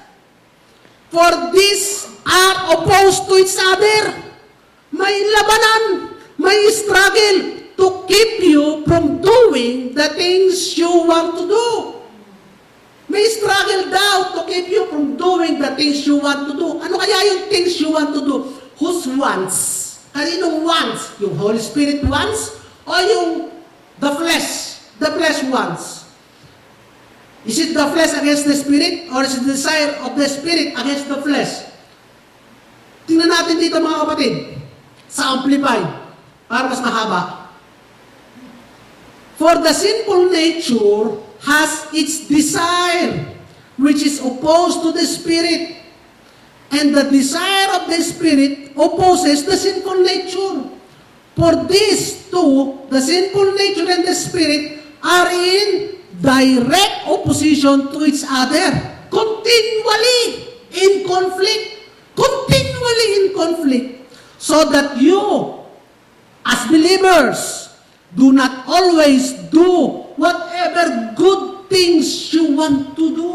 S1: For these are opposed to each other. May labanan, may struggle to keep you from doing the things you want to do. May struggle daw to keep you from doing the things you want to do. Ano kaya yung things you want to do? Whose wants? Kaninong wants? Yung Holy Spirit wants? O yung the flesh? The flesh wants? Is it the flesh against the Spirit? Or is it the desire of the Spirit against the flesh? Tingnan natin dito, mga kapatid. Sa Amplified. Para mas mahaba. For the sinful nature has its desire, which is opposed to the Spirit. And the desire of the Spirit opposes the sinful nature. For these two, the sinful nature and the Spirit, are in direct opposition to each other. Continually in conflict. Continually in conflict. So that you, as believers, do not always do whatever good things you want to do.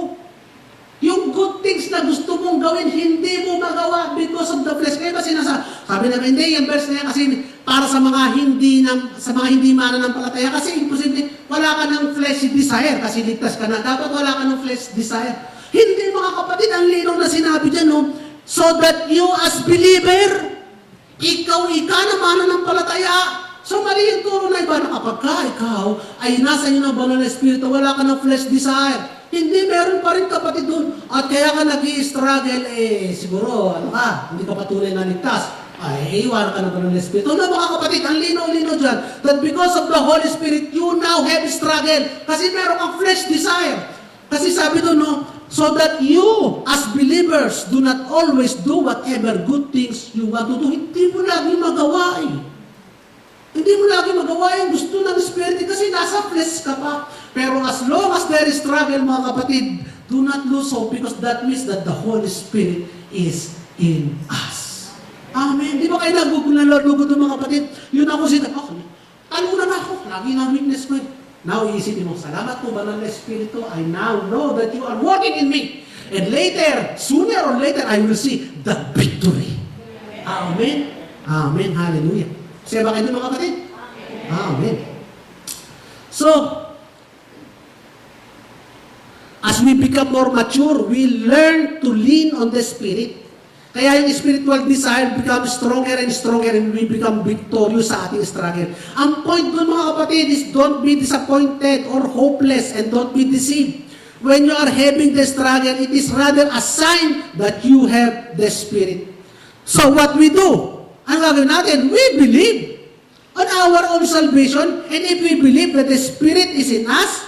S1: Yung good things na gusto mong gawin, hindi mo magawa because of the flesh. Kaya ba sabi na hindi, yung verse na yan kasi para sa mga hindi mananampalataya kasi imposible, wala ka ng flesh desire kasi ligtas ka na. Dapat wala ka ng flesh desire. Hindi, mga kapatid, ang linaw na sinabi dyan, no? So that you as believer, ikaw na mananampalataya. So mali yung turo na iba na kapag ikaw ay nasa iyo ng Banal na Espiritu, wala ka ng flesh desire. Hindi, meron pa rin kapatid doon. At kaya ka nag-i-struggle, siguro, hindi ka patuloy na ligtas. Iwan ka ng Banal na Espiritu. No, mga kapatid, ang lino-lino dyan, that because of the Holy Spirit, you now have struggle. Kasi meron kang flesh desire. Kasi sabi doon, no, so that you, as believers, do not always do whatever good things you want to do. Hindi mo lagi magawa Hindi mo lagi magawa yung gusto ng Spirit kasi nasa flesh ka pa. Pero as long as there is struggle, mga kapatid, do not lose hope because that means that the Holy Spirit is in us. Amen. Di ba kayo nagugulog doon, mga kapatid? Yun ako talunan ako. Lagi na witness ko. Now, iisipin mo, salamat po, Banal na Espiritu. I now know that you are working in me. And later, sooner or later, I will see the victory. Amen. Amen. Hallelujah. Siya ba kayo, mga kapatid? Amen. So, as As we become more mature, we learn to lean on the Spirit. Kaya yung spiritual desire becomes stronger and stronger and we become victorious sa ating struggle. Ang point doon mga kapatid is don't be disappointed or hopeless and don't be deceived. When you are having the struggle, it is rather a sign that you have the Spirit. So what we do? Ang gagawin natin? We believe on our own salvation, and if we believe that the Spirit is in us,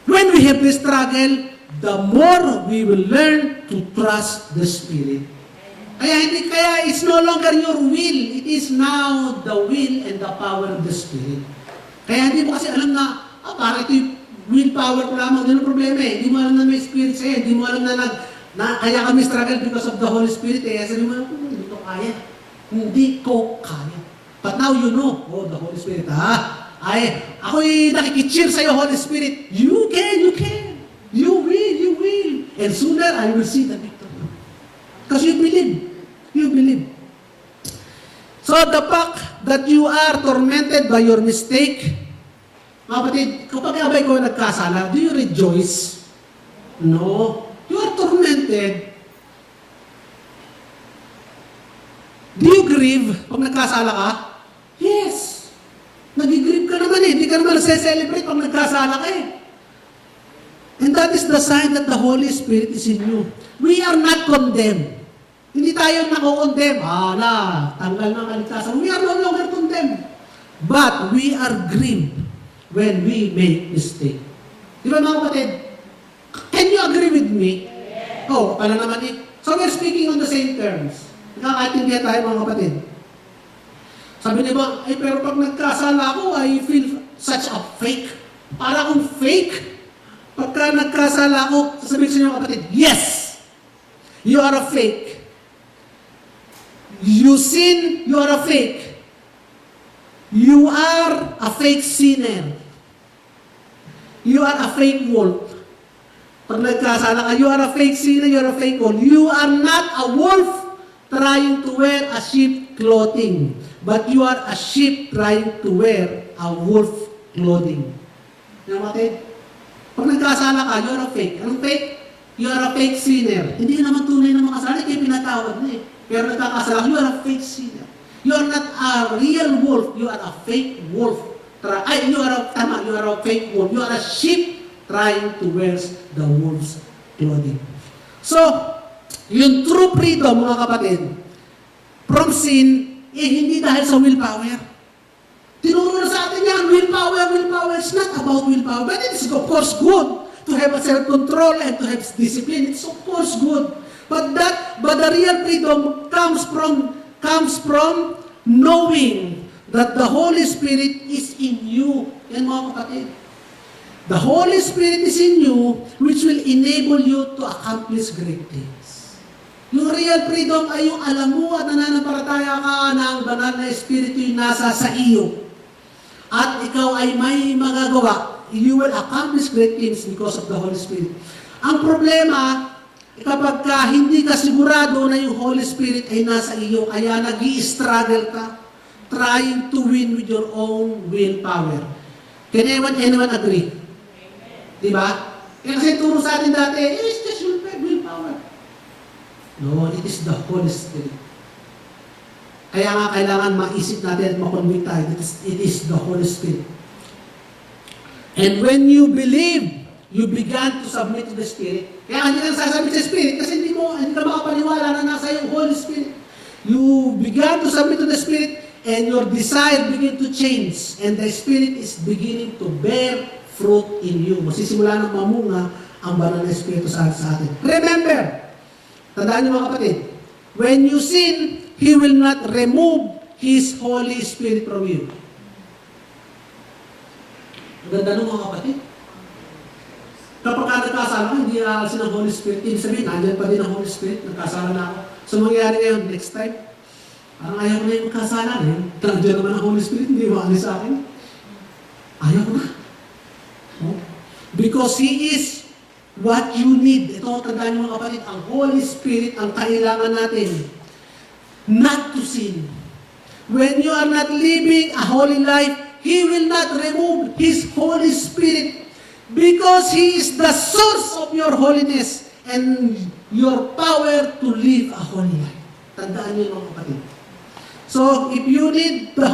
S1: when we have the struggle, the more we will learn to trust the Spirit. Kaya it's no longer your will, it is now the will and the power of the Spirit. Kaya hindi mo kasi alam na, para ito yung willpower ko lamang, yun ang problema eh. Hindi mo alam na may Spirit sa'yo, hindi mo alam na kaya kami struggle because of the Holy Spirit eh. Sabi mo, hindi ko kaya. Hindi ko kaya. But now you know, the Holy Spirit, ako'y nakikicheer sa'yo, Holy Spirit. You can. You will. And sooner, I will see the victory. Because you believe. So the fact that you are tormented by your mistake, mga kapatid, kapag abay ko nagkasala, do you rejoice? No. You are tormented. Do you grieve pag nagkasala ka? Yes. Nag-grieve ka naman eh. Hindi ka naman nasa-celebrate pag nagkasala ka eh. And that is the sign that the Holy Spirit is in you. We are not condemned. Hindi tayo nako-condemn. Tanggal ng kaligtasan. We are no longer condemned. But we are grieved when we make mistake. Di ba mga kapatid? Can you agree with me? Pala naman eh. So we're speaking on the same terms. Nakakaintindihan tayo mga kapatid. Sabi niya pero pag nagkasala ako, I feel such a fake. Para akong fake. Pagka nagkasala ako, sasabihin sa inyo kapatid, yes! You are a fake. You sin, you are a fake. You are a fake sinner. You are a fake wolf. Pag nagkasala ka, you are a fake sinner, you are a fake wolf. You are not a wolf trying to wear a sheep clothing, but you are a sheep trying to wear a wolf clothing. Kapatid? Pag nagkasala ka, you are a fake. Anong fake? You are a fake sinner. Hindi naman tunay na makasala, kaya pinatawad na eh. Pero nagkakasala ka, you are a fake sinner. You are not a real wolf, you are a fake wolf. You are a fake wolf. You are a sheep trying to wear the wolf's clothing. So, yung true freedom, mga kapatid, from sin, hindi dahil sa willpower. Tinuro na sa atin yan, willpower. It's not about willpower. But it is of course good to have a self-control and to have discipline. It's of course good. But the real freedom comes from knowing that the Holy Spirit is in you. Yan mga kapatid. The Holy Spirit is in you, which will enable you to accomplish great things. Yung real freedom ay yung alam mo at nananampalataya ka na ang banal na Espiritu yung nasa sa iyo. At ikaw ay may magagawa. You will accomplish great things because of the Holy Spirit. Ang problema, kapag hindi ka sigurado na yung Holy Spirit ay nasa iyo, kaya nag-i-struggle ka, trying to win with your own willpower. Can anyone agree? Diba? Kasi turo sa atin dati, it's just your willpower. No, it is the Holy Spirit. Kaya nga kailangan maisip natin at makonvict tayo. It is the Holy Spirit. And when you believe, you began to submit to the Spirit. Kaya hindi ka sasabit sa Spirit kasi hindi ka makapaniwala na nasa yung Holy Spirit. You began to submit to the Spirit and your desire begin to change. And the Spirit is beginning to bear fruit in you. Masisimula ng mamunga ang banal na Espiritu sa atin. Remember, tandaan niyo mga kapatid, when you sin, He will not remove His Holy Spirit from you. Ang ganda nung mga kapatid. Kapag nagkasala ka, hindi aalisin ang Holy Spirit. Ibig sabihin, nandiyan pa din ang Holy Spirit. Nagkasala na ako. So, mangyayari ngayon, next time, parang ayaw ko na yung magkasala. Nandiyan naman ang Holy Spirit, hindi maalis sa akin. Ayaw ko na. No? Because He is what you need. Ito, tandaan niyo mga kapatid, ang Holy Spirit ang kailangan natin. Not to sin. When you are not living a holy life, He will not remove His Holy Spirit. Because He is the source of your holiness and your power to live a holy life. Tandaan niyo mga kapatid. So, if you need the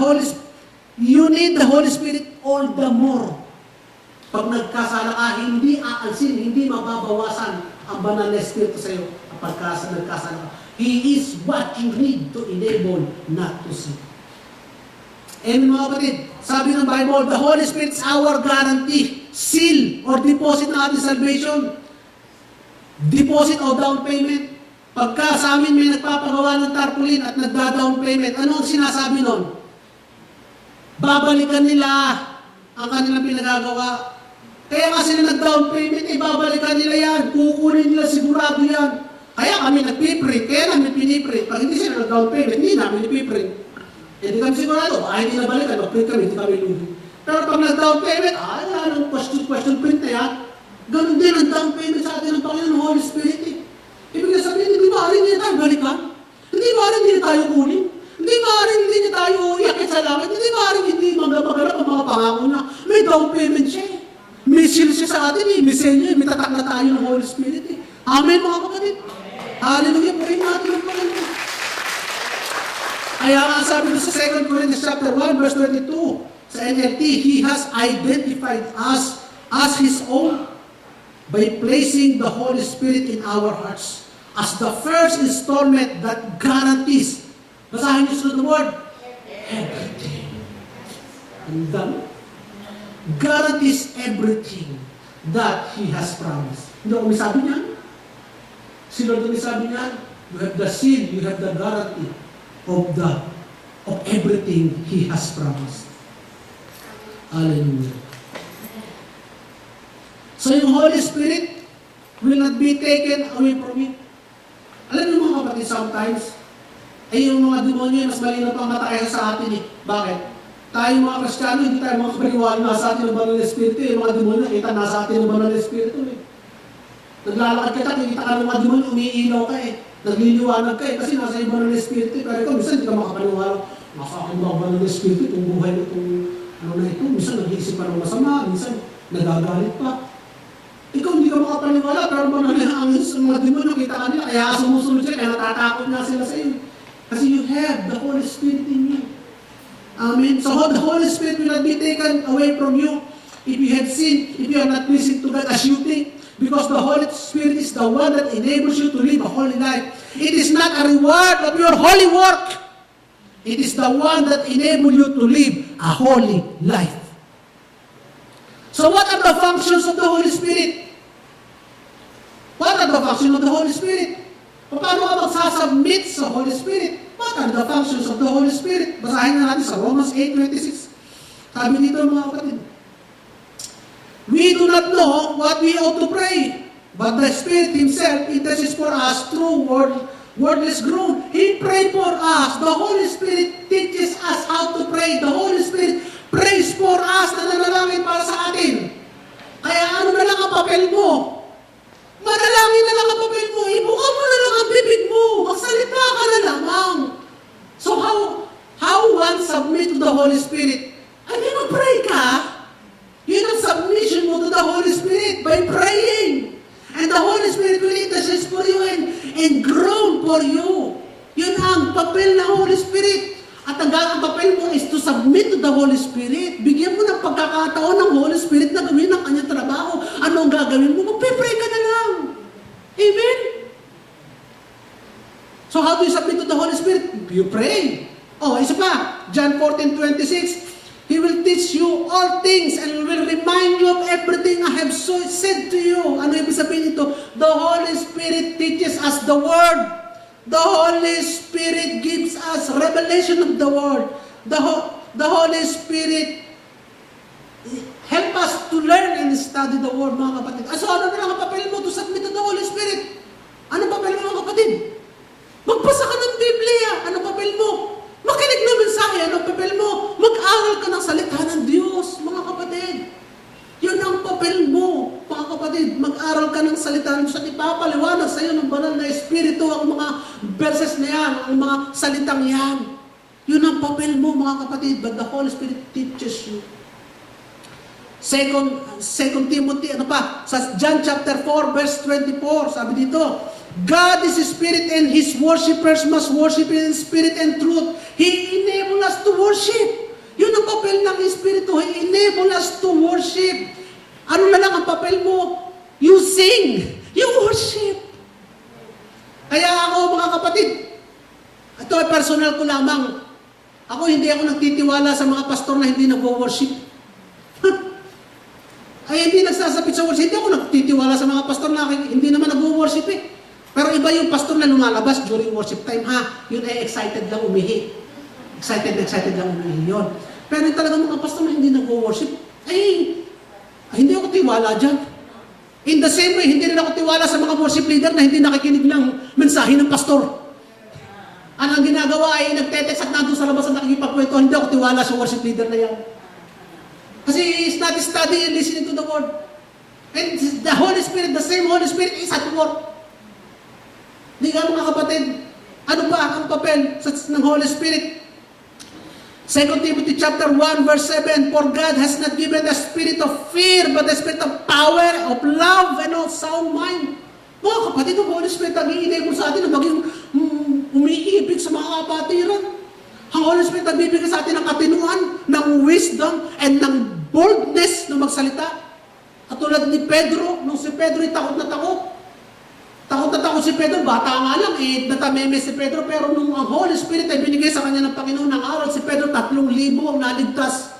S1: Holy Spirit all the more. Pag nagkasala ka, hindi aalsin, hindi mababawasan ang banal na Espiritu sa iyo kapag nagkasala ka. He is what you need to enable not to sin. Amen mga kapatid. Sabi ng Bible, the Holy Spirit is our guarantee, seal, or deposit ng ating salvation. Deposit o down payment. Pagka sa amin may nagpapagawa ng tarpaulin at nagda-down payment, ano ang sinasabi nun? Babalikan nila ang kanilang pinagagawa. Kaya kasi na nag-down payment, babalikan nila yan. Kukunin nila sigurado yan. Kaya kami nagpiprint, kaya namin piniprint. Pag hindi sila nag-down payment, hindi namin ipiprint. Hindi kami sigurado, hindi nabalikan, mag-print kami, hindi kami lugi. Pero pag nag-down payment, anong question print na yan? Ganun din ang down payment sa atin ng Panginoon ng Holy Spirit. Ibig sabihin, hindi maaaring hindi tayo balikan. Hindi maaaring hindi tayo kunin. Hindi maaaring hindi niya tayo iakit sa langit. Hindi maaaring hindi maganap ang mga pangako niya. May down payment siya. May seal siya sa atin may selyo, may tatak na tayo ng Holy Spirit. Amen mga kapatid. Hallelujah. Purihin natin ang Panginoon. Kaya nga sabi ko sa 2 Corinthians chapter 1 verse 22 sa NLT, He has identified us as His own by placing the Holy Spirit in our hearts as the first installment that guarantees, basahin niyo sa word, everything. And then, guarantees everything that He has promised. Hindi ako may sabi niya? Si Lord may sabi niya, you have the seal, you have the guarantee of everything He has promised. Hallelujah. So yung Holy Spirit will not be taken away from you. Alam niyo mga kapatid, sometimes, yung mga demonyo, mas malinaw pang mataya sa atin Bakit? Tayo mga Kristiyano, hindi tayo mga kapaniwala nasa atin ng banal na Espiritu. Yung mga demonyo, kita nasa atin ng banal na Espiritu. Naglalakad ka, kita ka ng mga demonyo, umiilaw ka nagliliwanag ka kasi nasa yung banal na Espiritu. Pero ikaw, minsan hindi ka makapaniwala. Nasa akin ba ang banal na Espiritu, itong buhay na itong ano na ito. Minsan nag-iisip pa ng masama, minsan nagagalit pa. Ikaw hindi ka makapaniwala, pero ang mga demonyo, kita ka nila, kaya sumusunod siya, kaya natatakot nga sila sa iyo. Kasi you have the Holy Spirit in you. Amen. So the Holy Spirit will not be taken away from you if you have sinned, if you are not listening to God as you think, because the Holy Spirit is the one that enables you to live a holy life. It is not a reward of your holy work. It is the one that enables you to live a holy life. So what are the functions of the Holy Spirit? What are the functions of the Holy Spirit? Paano ka magsasubmit sa Holy Spirit? What are the functions of the Holy Spirit? Basahin na natin sa Romans 8:26. Sabi dito mga kapatid, we do not know what we ought to pray, but the Spirit Himself intercedes for us through wordless groan. He prayed for us. The Holy Spirit teaches us how to pray. The Holy Spirit prays for us na nanalangin para sa atin. Kaya ano na lang ang papel mo? Manalangin na lang ang papel mo. Ibuka mo na lang ang bibig mo. Magsalita ka na lamang. So how one submit to the Holy Spirit? Hindi mag-pray ka. Yun ang submission mo to the Holy Spirit by praying. And the Holy Spirit will intercede for you and groan for you. Yun ang papel ng Holy Spirit. At ang papel mo is to submit to the Holy Spirit. Bigyan mo ng pagkakataon ng Holy Spirit na gawin ang kanyang trabaho. Ano ang gagawin mo? Magpe-pray ka na lang. Amen? So how do you submit to the Holy Spirit? You pray. Isa pa. John 14:26. He will teach you all things and will remind you of everything I have said to you. Ano ibig sabihin ito? The Holy Spirit teaches us the Word. The Holy Spirit gives us revelation of the Word. The Holy Spirit help us to learn and study the Word, mga kapatid. So ano na lang ang papel mo to submit to the Holy Spirit? Ano papel mo, mga kapatid? Magbasa ka ng Biblia. Ano papel mo? Makinig ng mensahe. Ano papel mo? Mag-aral ka ng salita ng Diyos, mga kapatid. Yun ang papel mo, mga kapatid. Mag-aral ka ng salita ng Diyos at ipapaliwanag sa iyo ng banal na Espiritu ang mga verses na yan, ang mga salitang yan. Yun ang papel mo, mga kapatid. But the Holy Spirit teaches you. Second Timothy, ano pa? Sa John chapter 4, verse 24, sabi dito, God is a spirit and His worshippers must worship in spirit and truth. He enables us to worship. Yun ang papel ng Espiritu. He enables us to worship. Ano na lang ang papel mo? You sing. You worship. Kaya ako, mga kapatid, ito ay personal ko lamang. Hindi ako nagtitiwala sa mga pastor na hindi nag-worship. Ay, hindi nagsasapit sa worship. Hindi ako nagtitiwala sa mga pastor na hindi naman nag-worship eh. Pero iba yung pastor na lumalabas during worship time, ha? Yun ay excited lang umihi. Excited lang umihi yun. Pero yung talagang mga pastor na hindi nag-worship, hindi ako tiwala dyan. In the same way, hindi rin ako tiwala sa mga worship leader na hindi nakikinig ng mensahe ng pastor. Ang ginagawa ay nagtetext at nandun sa labas at nakikipagkwento, hindi ako tiwala sa worship leader na yan. Kasi it's not studying and listening to the word. And the Holy Spirit, the same Holy Spirit is at work. Hindi nga mga kapatid, ano ba ang papel ng Holy Spirit? 2 Timothy chapter 1 verse 7, For God has not given the spirit of fear, but the spirit of power, of love, and of sound mind. Mga kapatid, ang Holy Spirit ang i-enable sa atin na maging umiibig sa mga kapatiran. Ang Holy Spirit ang bibigyan sa atin ng katinuan, ng wisdom, and ng boldness na magsalita. Katulad ni Pedro, nung si Pedro ay takot na takot. Takot na takot si Pedro, bata nga lang, natameme si Pedro, pero nung ang Holy Spirit ay binigay sa kanya ng Panginoon ng aral, si Pedro 3,000 ang naligtas.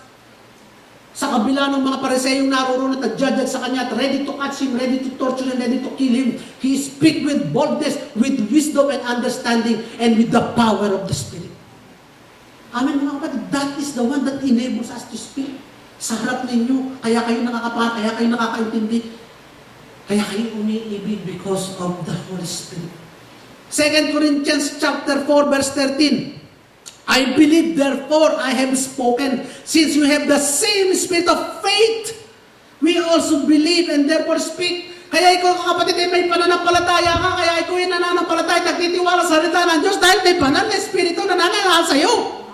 S1: Sa kabila ng mga pariseyong naroon at nag-judge sa kanya, at ready to catch him, ready to torture him, ready to kill him. He speak with boldness, with wisdom and understanding, and with the power of the Spirit. Amen mga kapatid, that is the one that enables us to speak. Sa harap ninyo, kaya kayo nakakapahat, kaya kayo nakakaintindi, kaya kayo umiibig because of the Holy Spirit. 2 Corinthians chapter 4 verse 13, I believe therefore I have spoken, since you have the same spirit of faith, we also believe and therefore speak. Kaya ikaw kapatid ay may pananampalataya ka, kaya ikaw ay nananampalataya, nagtitiwala sa salita ng Diyos dahil may banal na Espiritu na nanangal sa iyo.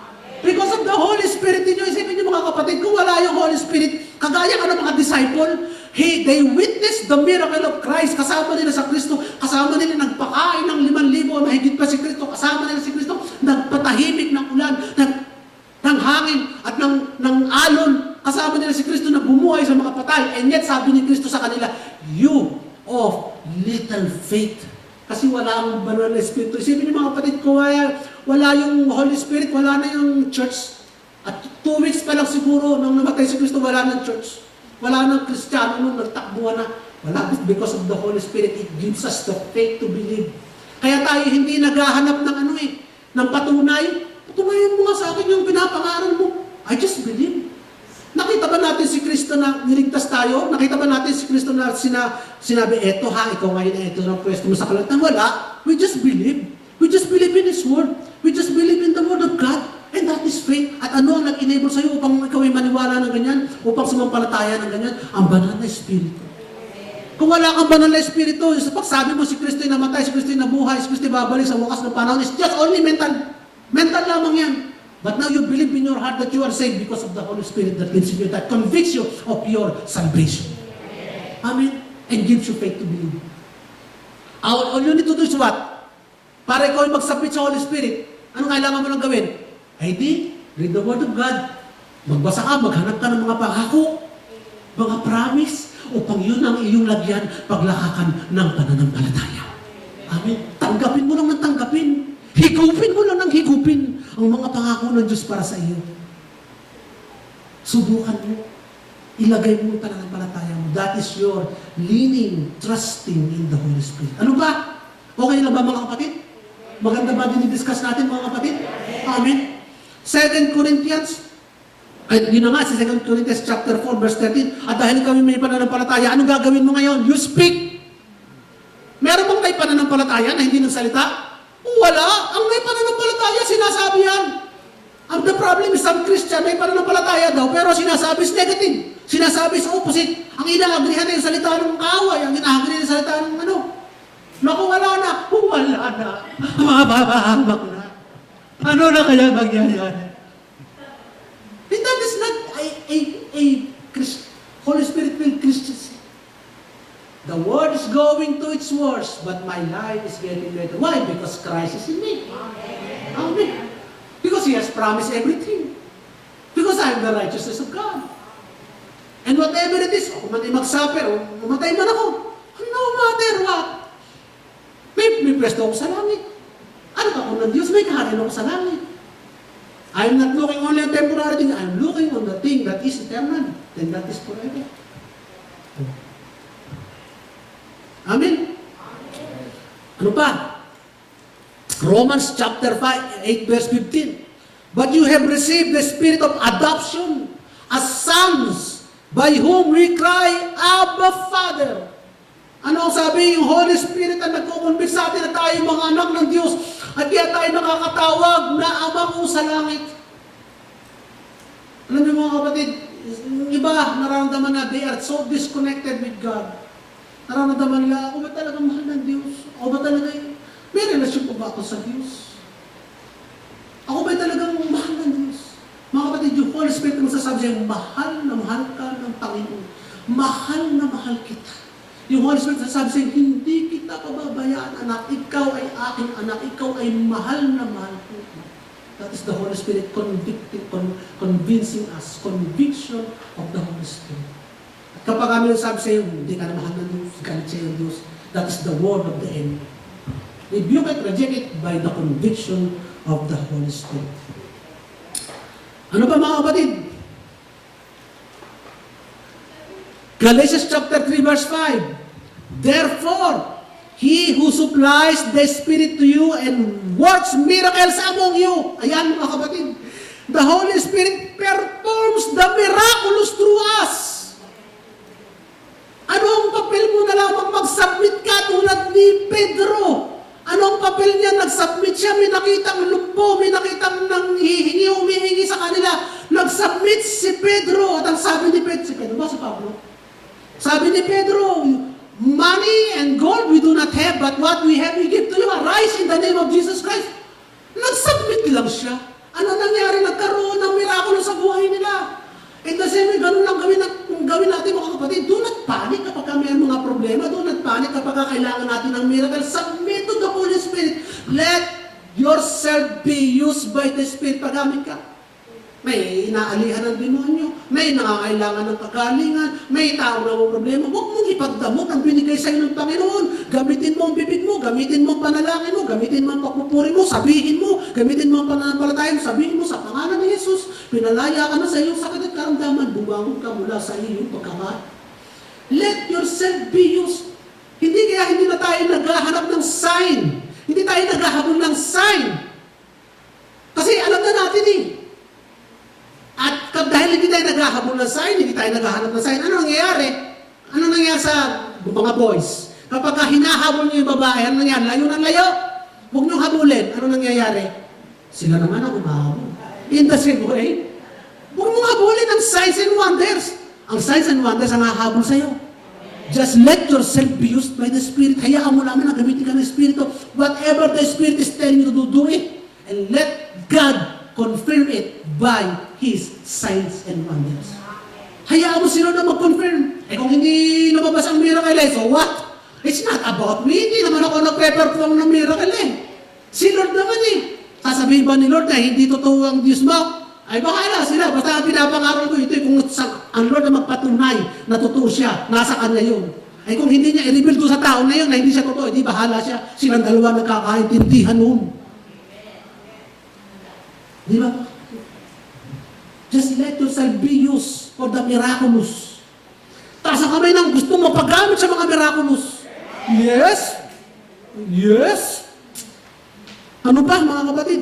S1: Because of the Holy Spirit in you, isipin niyo mga kapatid, kung wala yung Holy Spirit, kagaya ka ng mga disciple, they witnessed the miracle of Christ. Kasama nila sa Kristo, kasama nila nagpakain ng 5,000, mahigit pa si Kristo, kasama nila si Kristo, nagpatahimik ng ulan, ng hangin at ng alon, kasama nila si Kristo na bumuhay sa mga patay. And yet, sabi ni Kristo sa kanila, you of little faith. Kasi wala ang banal na Espiritu. Isipin niyo mga kapatid ko, wala yung Holy Spirit, wala na yung church. At 2 weeks pa lang siguro, nung namatay si Kristo, wala ng church. Wala ng Kristiyano nung nagtakbuhan na. Wala, because of the Holy Spirit, it gives us the faith to believe. Kaya tayo hindi naghahanap ng ng patunay. Patunayan mo nga sa akin yung pinapangaral mo. I just believe. Nakita ba natin si Kristo na niligtas tayo? Nakita ba natin si Kristo na sinabi, eto ha, ikaw ngayon, eto na pwesto mo sa kalangitan? Wala. We just believe. We just believe in His Word. We just believe in the Word of God. And that is faith. At ano ang nag-enable sa'yo upang ikaw ay maniwala ng ganyan? Upang sumampalataya ng ganyan? Ang banal na Espiritu. Kung wala kang banal na Espiritu, pag sabi mo si Kristo ay namatay, si Kristo ay nabuhay, si Kristo ay babalik sa wakas ng panahon, it's just only mental. Mental lamang yan. But now you believe in your heart that you are saved because of the Holy Spirit that lives in you, that convicts you of your salvation. Amen? And gives you faith to believe. All you need to do is what? Para ikaw ay magsubmit sa Holy Spirit, anong kailangan mo lang gawin? Ay di, read the Word of God. Magbasa ka, maghanap ka ng mga pangako, mga promise, upang yun ang iyong lagyan paglakakan ng pananampalataya. Amen? Tanggapin mo lang ng tanggapin. Higupin mo lang ng higupin ang mga pangako ng Diyos para sa iyo. Subukan mo. Ilagay mo ang pananampalataya mo. That is your leaning, trusting in the Holy Spirit. Ano ba? Okay lang ba mga kapatid? Maganda ba dinidiscuss natin mga kapatid? Amen. 2 Corinthians, ay yun na nga, si 2 Corinthians chapter 4 verse 13, at dahil kami may pananampalataya, anong gagawin mo ngayon? You speak. Meron bang may pananampalataya na hindi nagsalita? Wala. Ang may pananampalataya, sinasabi yan. The problem is some Christian may pananampalataya daw, pero sinasabi is negative. Sinasabi is opposite. Ang inaagrihan na yung salita ng kaaway, ang inaagrihan na yung salita ng naku, wala na. Wala na. Mababahamak na. Ano na kaya mangyayari? And that is not a The world is going to its worst, but my life is getting better. Why? Because Christ is in me. Amen. Because He has promised everything. Because I am the righteousness of God. And whatever it is, kung man ay mag-suffer, o mamatay man ako, no matter what, may pwesto ako sa langit. Anak ako ng Diyos, may kaharian ako sa langit. I am not looking only on temporary things, I am looking on the thing that is eternal, and that is forever. Amen? Ano pa? Romans chapter 8 verse 15. But you have received the spirit of adoption as sons, by whom we cry, Abba, Father. Ano ang sabi? Yung Holy Spirit ang nagkukumbit sa atin na tayo mga anak ng Diyos at kaya tayo nakakatawag na Ama ko sa langit. Alam niyo mga kapatid, yung iba nararamdaman na they are so disconnected with God. Nararamdaman nila, ako ba talagang mahal ng Diyos? Ako ba talaga may relasyon po ba ako sa Diyos? Ako ba talagang mahal ng Diyos? Mga kapatid, yung Holy Spirit ang masasabi sa'yo, mahal na mahal ka ng Panginoon. Mahal na mahal kita. Yung Holy Spirit sasabi sa'yo, hindi kita pababayaan, anak. Ikaw ay aking anak. Ikaw ay mahal na mahal ko. That is the Holy Spirit convincing us. Conviction of the Holy Spirit. At kapag kami sabi sa'yo, hindi ka na mahal ng Diyos, galit sa'yo ng Diyos, that is the word of the enemy. Rebuke it, reject it by the conviction of the Holy Spirit. Ano pa mga kapatid? Galatians chapter 3 verse 5. Therefore, He who supplies the Spirit to you and works miracles among you. Ayan mga kapatid. The Holy Spirit performs the miraculous through us. Ano ang papel mo na lamang mag-submit ka tulad ni Pedro? Ano ang papel niya? Nag-submit siya, may nakitang lumpo, may nakitang nanghihingi, humihingi sa kanila. Nag-submit si Pedro. At ang sabi ni Pedro, si Pedro ba si Pablo? Sabi ni Pedro, money and gold we do not have, but what we have we give to you. Arise in the name of Jesus Christ. Nag-submit lang siya. Ano nangyari? Nagkaroon ng mirakulo sa buhay nila. And the same way, ganun lang gawin natin mga kapatid. Do not panic kapag may mga problema. Do not panic kapag kailangan natin ng miracle. Submit to the Holy Spirit. Let yourself be used by the Spirit. Paggamit ka. May inaalihan ng demonyo. May nangangailangan ng kagalingan. May tao na may problema. Huwag mong ipagdamot ang binigay sa iyo ng Panginoon. Gamitin mo ang bibig mo. Gamitin mo ang panalangin mo. Gamitin mo ang pagpupuri mo. Sabihin mo. Gamitin mo ang pananampalataya mo. Sabihin mo sa pangalan ni Jesus. Pinalaya ka na sa iyong sakit at karamdaman. Bumangon ka mula sa iyong pagkamat. Let yourself be used. Hindi na tayo naghahanap ng sign. Hindi tayo naghahabol ng sign. Kasi alam na natin eh. At dahil hindi tayo naghahabol ng sign, hindi tayo naghahanap ng sign, ano nangyayari? Ano nangyayari sa mga boys? Kapag hinahabol niyo yung babae, ano nangyayari? Layo ng layo. Huwag niyong habulin. Ano nangyayari? Sila naman ang umahabol. In the same way, huwag mong habulin ang signs and wonders. Ang signs and wonders ang hahabol sa'yo. Just let yourself be used by the Spirit. Hayaan mo naman na gamitin ka ng Espiritu. Whatever the Spirit is telling you to do it. And let God confirm it by His signs and wonders. Hayaan mo sila na mag-confirm. Kung hindi lumabas ang miracle, so what? It's not about me. Hindi naman ako nag-perform ng miracle Si Lord naman Sasabihin ba ni Lord na hindi totoo ang Diyos mo? Ay bahala sila. Basta ang pinapangaral ko ito kung ang Lord na magpatunay na totoo siya, nasa Kanya yun. Ay kung hindi niya i-reveal doon sa tao na yun na hindi siya totoo, hindi bahala siya. Silang dalawa nagkakaintindihan noon. Di ba? Just let yourself be used for the miraculous. Taas ang kamay ng gusto mo paggamit sa mga miraculous. Yes? Yes? Ano pa mga kapatid?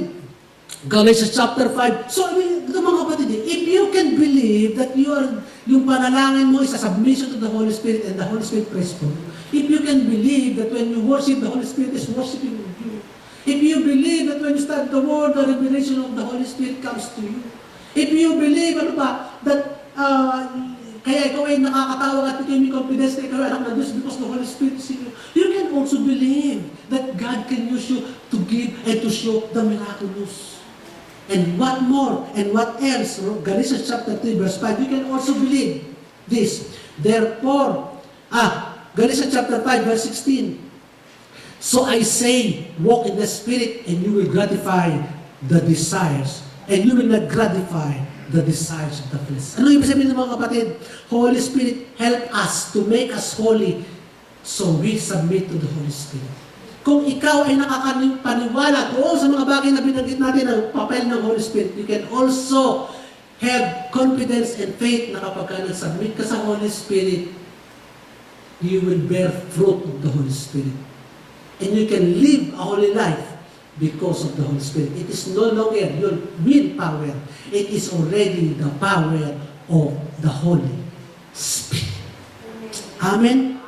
S1: Galatians chapter 5. So, ito mga kapatid, if you can believe that yung panalangin mo is a submission to the Holy Spirit and the Holy Spirit prays for you. If you can believe that when you worship, the Holy Spirit is worshiping you. If you believe that when you study the Word, the revelation of the Holy Spirit comes to you. If you believe, that kaya ikaw ay nakakatawag at ikaw may confidence na ikaw ay anak ng Diyos because the Holy Spirit is in you. You can also believe that God can use you to give and to show the miraculous. And what more? And what else? Galatians chapter 3 verse 5, you can also believe this. Therefore, Galatians chapter 5, verse 16. So I say, walk in the Spirit, and you will gratify the desires, and you will not gratify the desires of the flesh. Ano ibig sabihin ng mga kapatid? Holy Spirit, help us to make us holy, so we submit to the Holy Spirit. Kung ikaw ay nakakapaniwala doon sa mga bagay na binanggit natin ang papel ng Holy Spirit, you can also have confidence and faith na kapag ka nag-submit ka sa Holy Spirit, you will bear fruit of the Holy Spirit. And you can live a holy life because of the Holy Spirit. It is no longer your willpower. It is already the power of the Holy Spirit. Amen?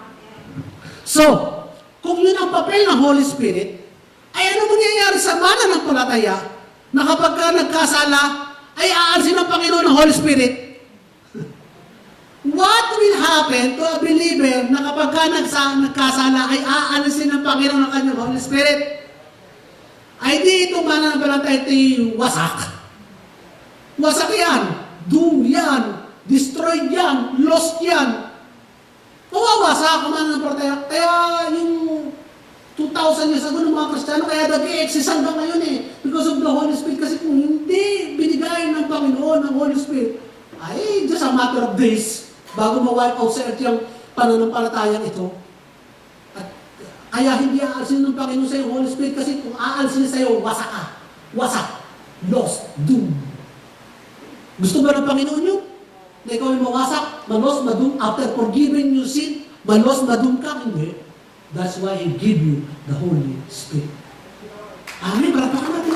S1: So, kung yun ang papel ng Holy Spirit, ay ano mangyayari sa mananampalataya na kapag ka nagkasala, ay aalsin ng Panginoon ng Holy Spirit? What will happen to a believer na kapag ka nagkasala, ay aalisin ng Panginoon ng kanyang Holy Spirit? Ay di ito mananampalataya, ito wasak. Wasak yan. Doom yan. Destroyed yan. Lost yan. Mawawasak ang mananampalataya. Kaya yung 2,000 years ago ng mga Kristiyano, kaya nag-i-exist hanggang ngayon eh. Because of the Holy Spirit. Kasi kung hindi binigay ng Panginoon ng Holy Spirit, ay just a matter of days bago ma-wipe out sa earth yung pananampalatayang ito. At kaya hindi aalsin ng Panginoon sa iyo Holy Spirit kasi kung aalsin sa iyo, wasak ka. Wasak. Lost. Doom. Gusto ba ng Panginoon yun? Na ikaw ay mawasak, malos, madum, after forgiving you sin, malos, madum ka, hindi. That's why He give you the Holy Spirit. Amen. Parapakan natin.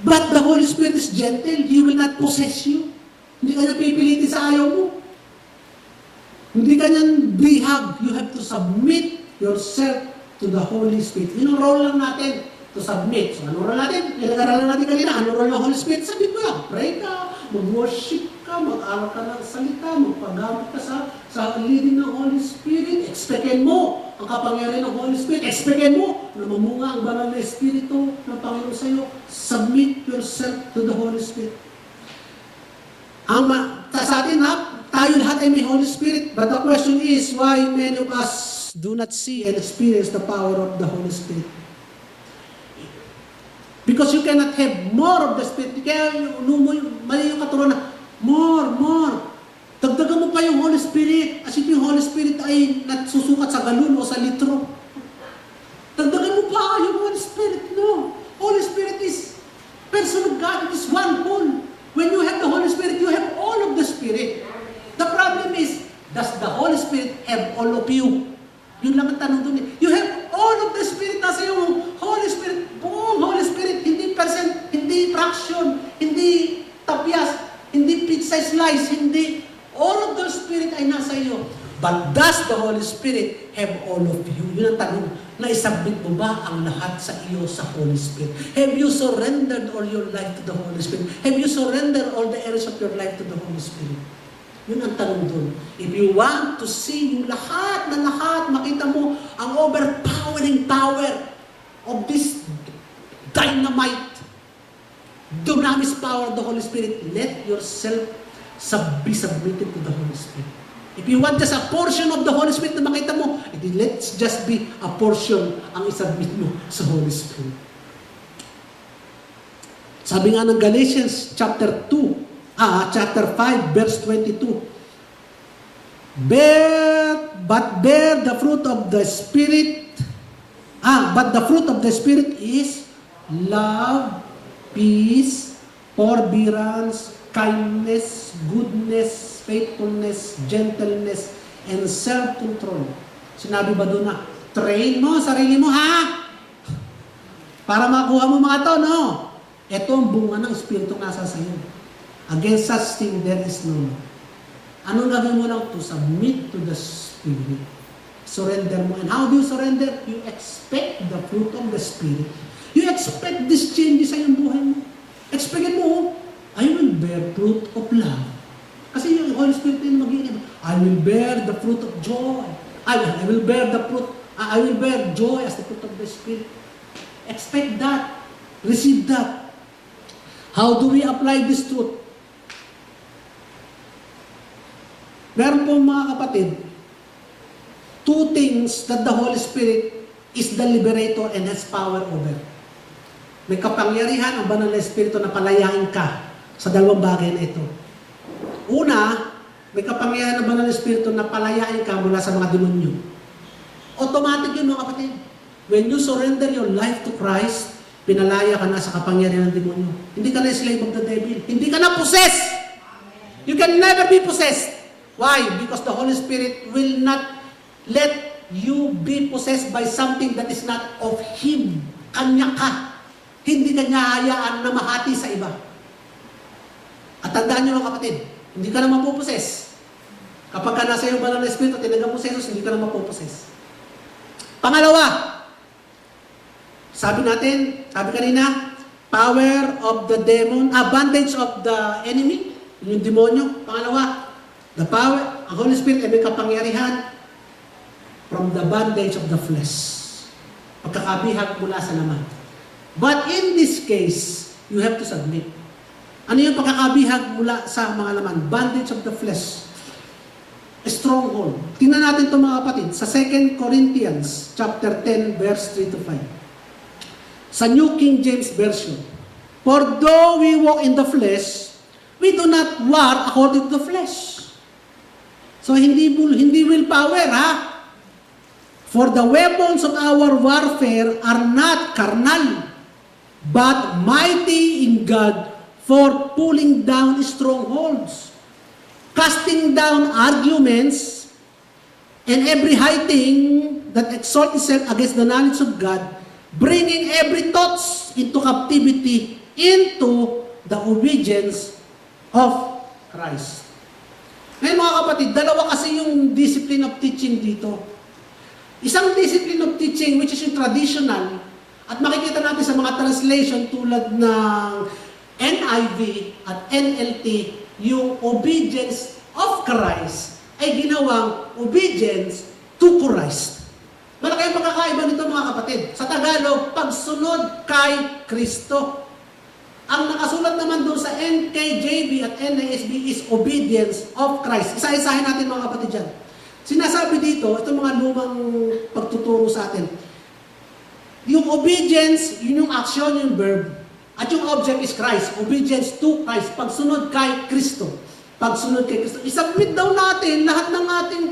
S1: But the Holy Spirit is gentle. He will not possess you. Hindi ka niya pipilitin sa ayaw mo. Hindi ka niyan bihag. You have to submit yourself to the Holy Spirit. Yun ang role lang natin. To submit. So, ano role natin? Pinag-aralan natin kanina. Ano role ng Holy Spirit? Sabi ko yan. Pray ka, mag-worship ka, mag-aral ka ng salita, magpagamit ka sa leading ng Holy Spirit. Expectin mo ang kapangyarihan ng Holy Spirit. Expectin mo na mamunga ang banal na Espiritu ng Panginoon sa iyo. Submit yourself to the Holy Spirit. Sa atin tayo lahat ay may Holy Spirit. But the question is, why many of us do not see and experience the power of the Holy Spirit? Because you cannot have more of the Spirit. Kaya mali yung katuruan na, more. Dagdagan mo pa yung Holy Spirit. As if yung Holy Spirit ay nasusukat sa galon o sa litro. Dagdagan mo pa yung Holy Spirit. No. Holy Spirit is person of God. It is one whole. When you have the Holy Spirit, you have all of the Spirit. The problem is, does the Holy Spirit have all of you? Yun lang ang tanong doon. You have all of the Spirit nasa iyo. Holy Spirit, buong Holy Spirit, hindi percent, hindi fraction, hindi tapyas, hindi pizza slice, hindi. All of the Spirit ay nasa iyo. But does the Holy Spirit have all of you? Yun ang tanong. Na-submit mo ba ang lahat sa iyo sa Holy Spirit? Have you surrendered all your life to the Holy Spirit? Have you surrendered all the areas of your life to the Holy Spirit? Yun ang tanong doon. If you want to see yung lahat na lahat, makita mo ang overpowering power of this dynamite, dunamis power of the Holy Spirit, let yourself be submitted to the Holy Spirit. If you want just a portion of the Holy Spirit na makita mo, let's just be a portion ang isubmit mo sa Holy Spirit. Sabi nga ng Galatians chapter 5, verse 22. But bear the fruit of the Spirit. But the fruit of the Spirit is love, peace, forbearance, kindness, goodness, faithfulness, gentleness, and self-control. Sinabi ba doon na, train mo sarili mo ha? Para makuha mo mga to, no? Ito ang bunga ng Espiritu nasa sa iyo. Against such thing, there is no law. Anong gagawin mo lang? To submit to the Spirit. Surrender mo. And how do you surrender? You expect the fruit of the Spirit. You expect this change sa iyong buhay mo. Expect mo, I will bear fruit of love. Kasi yung Holy Spirit din mag-iinip. I will bear the fruit of joy. I will bear joy as the fruit of the Spirit. Expect that. Receive that. How do we apply this truth? Meron po mga kapatid, two things that the Holy Spirit is the liberator and has power over. May kapangyarihan ang banal na Espiritu na palayain ka sa dalawang bagay na ito. Una, may kapangyarihan ang banal na Espiritu na palayain ka mula sa mga demonyo. Automatic yun mga kapatid. When you surrender your life to Christ, pinalaya ka na sa kapangyarihan ng demonyo. Hindi ka na slave of the devil. Hindi ka na possessed. You can never be possessed. Why? Because the Holy Spirit will not let you be possessed by something that is not of Him. Kanya ka. Hindi ka niya hayaan na mahati sa iba. At tandaan niyo mga kapatid, hindi ka na mapoposes. Kapag ka nasa iyo banal na Espiritu, tinanggap mo sa Jesus, hindi ka na mapoposes. Pangalawa, sabi kanina, power of the demon, bondage of the enemy, yung demonyo. Pangalawa, the power, ang Holy Spirit ay may kapangyarihan from the bondage of the flesh. Pagkakabihag mula sa laman. But in this case, you have to submit. Ano yung pagkakabihag mula sa mga laman? Bondage of the flesh. A stronghold. Tingnan natin ito mga kapatid sa 2 Corinthians chapter 10 verse 3 to 5. Sa New King James Version. For though we walk in the flesh, we do not war according to the flesh. So hindi willpower ha. For the weapons of our warfare are not carnal, but mighty in God for pulling down strongholds, casting down arguments, and every high thing that exalts itself against the knowledge of God, bringing every thought into captivity into the obedience of Christ. Ngayon mga kapatid, dalawa kasi yung discipline of teaching dito. Isang discipline of teaching which is yung traditional, at makikita natin sa mga translation tulad ng NIV at NLT, yung obedience of Christ ay ginawang obedience to Christ. Malaki ang pagkakaiba nito mga kapatid. Sa Tagalog, pagsunod kay Kristo. Ang nakasulat naman doon sa NKJV at NASB is obedience of Christ. Isa-isahin natin mga kapatid dyan. Sinasabi dito, itong mga lumang pagtuturo sa atin, yung obedience, yun yung action, yung verb. At yung object is Christ. Obedience to Christ. Pagsunod kay Kristo. Pagsunod kay Kristo. I-submit daw natin lahat ng ating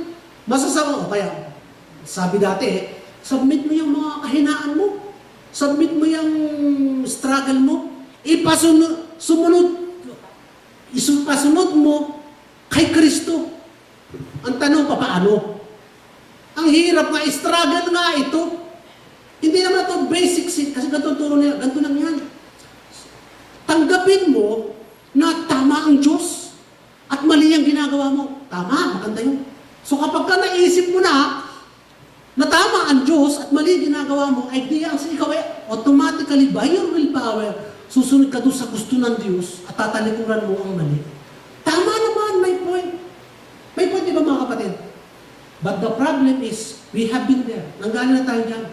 S1: masasama. O kaya, sabi dati, submit mo yung mga kahinaan mo. Submit mo yung struggle mo. Ipasunod mo kay Kristo. Ang tanong, paano? Ang hirap nga, struggle nga ito. Hindi naman ito basic sin, kasi ganito lang yan. Tanggapin mo na tama ang Diyos at mali ang ginagawa mo. Tama, maganda yun. So kapag ka naisip mo na tama ang Diyos at mali ang ginagawa mo, ay di ang ikaw ay automatically by your willpower, susunod ka doon sa gusto ng Diyos at tatalikuran mo ang mali. Tama naman, may point. May point, di ba mga kapatid? But the problem is, we have been there. Nanggaling na tayo dyan.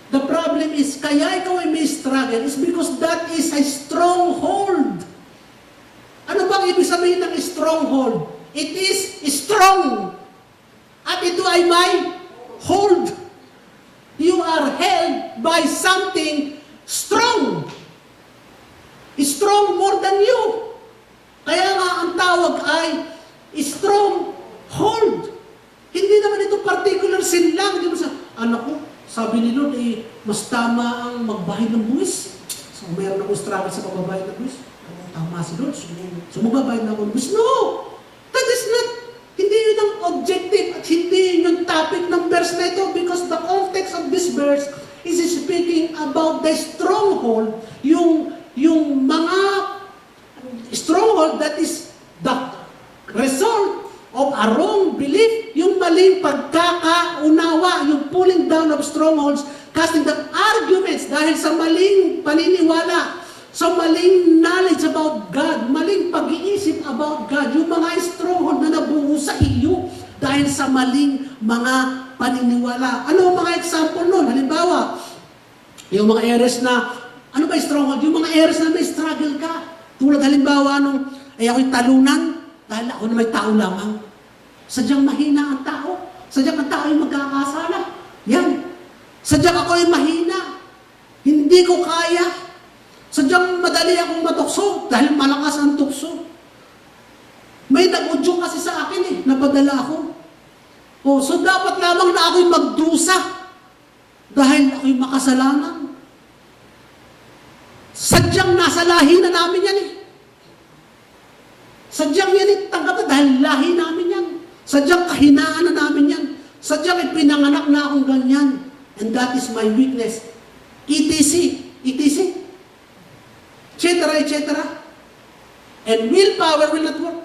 S1: The problem is, kaya ikaw ay may struggle is because that is a stronghold. Ano bang ibig sabihin ng stronghold? It is strong. At ito ay may hold. You are held by something strong. Strong more than you. Kaya nga ang tawag ay stronghold. Hindi naman ito particular sin lang. Hindi mo sa, anak ko, sabi ni Lord, mas tama ang magbayad ng buwis. So, mayroon akong struggle sa pagbabayad ng buwis. Tama si Lord, so magbabayad na akong buwis. No! That is not, hindi yun ang objective at hindi yun yung topic ng verse na ito because the context of this verse is speaking about the stronghold, yung mga stronghold that is the result of a wrong belief, yung maling pagkakaunawa, yung pulling down of strongholds, casting down arguments dahil sa maling paniniwala, sa maling knowledge about God, maling pag-iisip about God, yung mga stronghold na nabuo sa iyo dahil sa maling mga paniniwala. Ano ang mga example nun? Halimbawa, yung mga areas na, ano ba stronghold? Yung mga areas na may struggle ka. Tulad halimbawa nung, ako'y talunan, dahil ako na may tao lamang. Sadyang mahina ang tao. Sadyang ang tao ay magkakasala. Yan. Sadyang ako ay mahina. Hindi ko kaya. Sadyang madali akong matukso dahil malakas ang tukso. May nag-udyo kasi sa akin napadala ako. So dapat lamang na ako'y magdusa dahil ako'y makasalanan. Sadyang nasa lahi na namin yan Sadyang yan tanggap na dahil lahi namin yan. Sadyang kahinaan na namin yan. Sadyang ipinanganak na akong ganyan. And that is my weakness. ETC. ETC. Etc. And willpower will not work.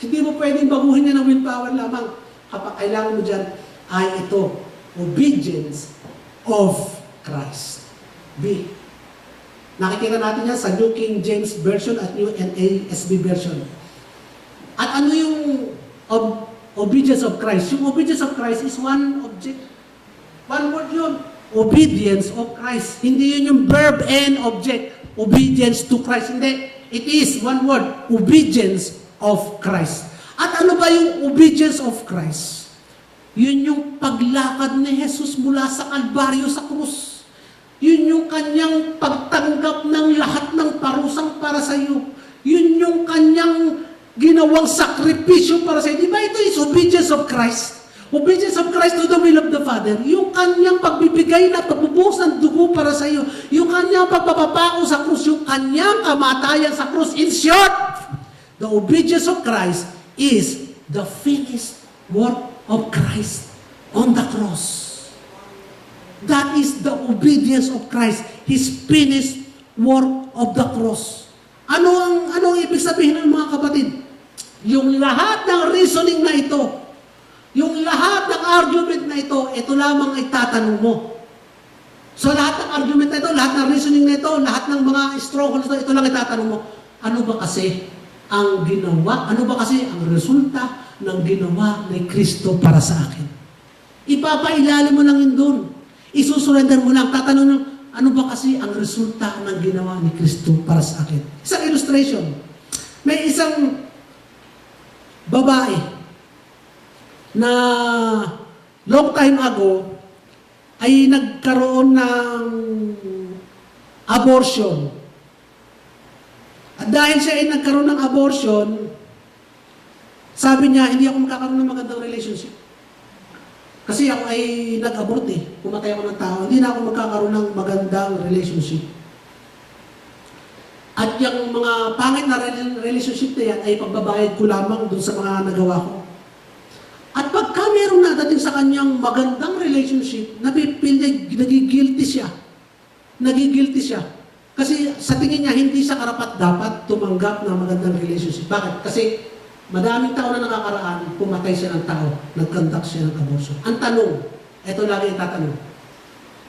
S1: Hindi mo pwedeng baguhin yan ng willpower lamang. Kapag kailangan mo dyan ay ito, obedience of Christ. B. Nakikita natin yan sa New King James Version at New NASB Version. At ano yung obedience of Christ? Yung obedience of Christ is one object. One word yun. Obedience of Christ. Hindi yun yung verb and object. Obedience to Christ. Hindi. It is one word. Obedience of Christ. At ano ba yung obedience of Christ? Yun yung paglakad ni Jesus mula sa Kalbaryo sa krus. Yun yung kanyang pagtanggap ng lahat ng parusang para sa iyo. Yun yung kanyang ginawang sakripisyo para sa iyo. Diba ito is obedience of Christ? Obedience of Christ to the will of the Father. Yung kanyang pagbibigay na pagbubuhos ng dugo para sa iyo. Yung kanyang pagpapapako sa krus. Yung kanyang kamatayan sa krus. In short, the obedience of Christ is the finished work of Christ on the cross. That is the obedience of Christ, His finished work of the cross. Ano ang ibig sabihin ng mga kapatid? Yung lahat ng reasoning na ito, yung lahat ng argument na ito lamang ay tatanong mo. So lahat ng argument na ito, lahat ng reasoning na ito, lahat ng mga strongholds na ito lang ay tatanong mo. Ano ba kasi ang ginawa? Ano ba kasi ang resulta ng ginawa ni Kristo para sa akin? Ipapailalim mo lang yun doon. Isusurrender mo lang. Tatanong lang, ano ba kasi ang resulta ng ginawa ni Kristo para sa akin? Isang illustration. May isang babae na long time ago ay nagkaroon ng abortion. At dahil siya ay nagkaroon ng abortion, sabi niya, hindi ako magkakaroon ng magandang relationship. Kasi ako ay nag-abort pumatay ako ng tao, hindi na ako magkakaroon ng magandang relationship. At yung mga pangit na relationship na yan ay pagbabayad ko lamang dun sa mga nagawa ko. At pagka meron na dating sa kanyang magandang relationship, nagigilty siya. Nagigilty siya. Kasi sa tingin niya, hindi siya karapat-dapat tumanggap ng magandang relationship. Bakit? Kasi madaming tao na nakakaraan, pumatay siya ng tao, nag-conduct siya ng abortion. Ang tanong, ito lagi yung tatanong,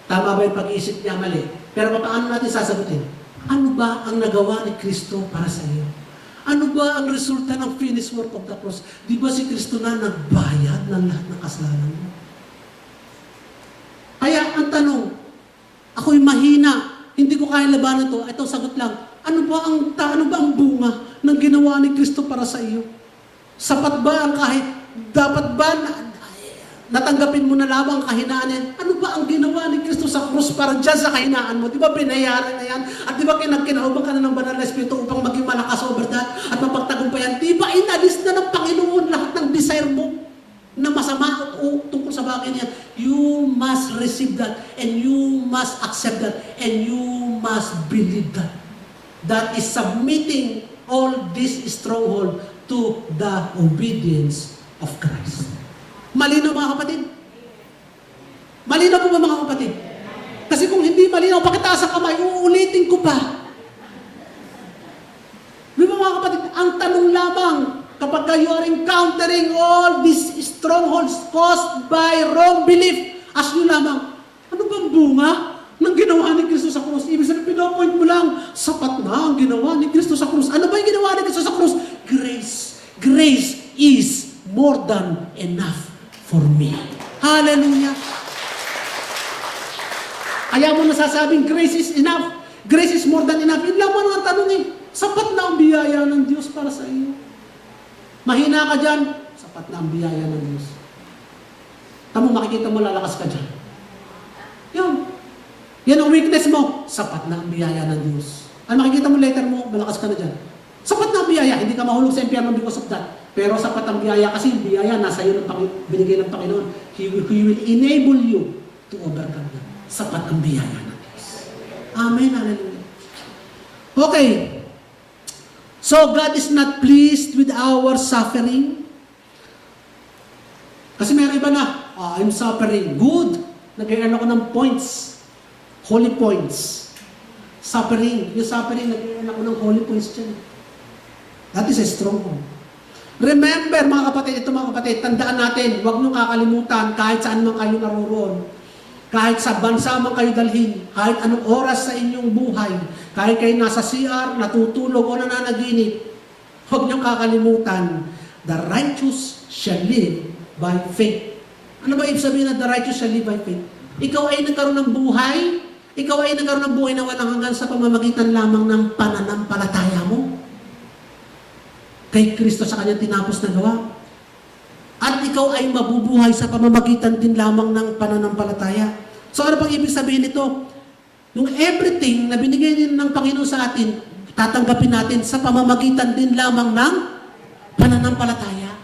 S1: tama ba yung pag-iisip niya mali? Pero paano natin sasagutin? Ano ba ang nagawa ni Kristo para sa iyo? Ano ba ang resulta ng finished work of the cross? Di ba si Kristo na nagbayad ng lahat ng kasalanan mo? Kaya ang tanong, ako'y mahina, hindi ko kaya labanan ito. Ito, sagot lang. Ano ba ang bunga ng ginawa ni Kristo para sa iyo? Sapat ba ang dapat ba natanggapin mo na lamang ang kahinaan yan? Ano ba ang ginawa ni Kristo sa krus para dyan sa kahinaan mo? Di ba binayaran na yan? At di ba kinauban ka na ng banal na Espiritu upang maging malakas over that at mapagtagumpayan? Di ba inalis na ng Panginoon lahat ng desire mo na masama o tungkol sa bagay niyan? You must receive that and you must accept that and you must believe that. That is submitting all this stronghold to the obedience of Christ. Malinaw mga kapatid? Malinaw po ba mga kapatid? Kasi kung hindi malinaw, pakitaas ang kamay, uulitin ko pa. Di ba mga kapatid, ang tanong lamang, kapag you are encountering all these strongholds caused by wrong belief, ask nyo lamang, ano bang bunga ng ginawa ni Kristo sa krus? Ibig sabihin, pinapoint mo lang, sapat na ang ginawa ni Kristo sa krus. Ano ba yung ginawa ni Kristo sa krus? Grace. Grace is more than enough for me. Hallelujah. Kaya mo nasasabing grace is enough. Grace is more than enough. Yun lang mo ang tanong sapat na ang biyaya ng Diyos para sa iyo. Mahina ka dyan, sapat na ang biyaya ng Diyos. Tamo, makikita mo, lalakas ka dyan. Yun. Yan ang weakness mo, sapat na ang biyaya ng Diyos. Ano makikita mo later mo, malakas ka na dyan. Sapat na ang biyaya, hindi ka mahulog sa impyerno because of that. Pero sapat ang biyaya kasi yung biyaya nasa iyo binigay ng Panginoon. He will enable you to overcome that. Sapat ang biyaya ng Diyos. Amen. Hallelujah. Okay. So, God is not pleased with our suffering. Kasi may iba na, I'm suffering. Good. Nag-earn ako ng points. Holy points. Suffering. Yung suffering, nag-earn ako ng holy points dyan. That is a stronghold. Remember, mga kapatid, ito mga kapatid, tandaan natin, huwag nyo kakalimutan kahit saan man kayo naroroon. Kahit sa bansa man kayo dalhin, kahit anong oras sa inyong buhay, kahit kayo nasa CR, natutulog o nananaginip, huwag niyong kakalimutan, the righteous shall live by faith. Ano ba ibig sabihin na the righteous shall live by faith? Ikaw ay nagkaroon ng buhay, ikaw ay nagkaroon ng buhay na walang hanggan sa pamamagitan lamang ng pananampalataya mo. Kay Kristo sa kanyang tinapos na gawa. At ikaw ay mabubuhay sa pamamagitan din lamang ng pananampalataya. So ano pang ibig sabihin nito? Yung everything na binigay din ng Panginoon sa atin, tatanggapin natin sa pamamagitan din lamang ng pananampalataya.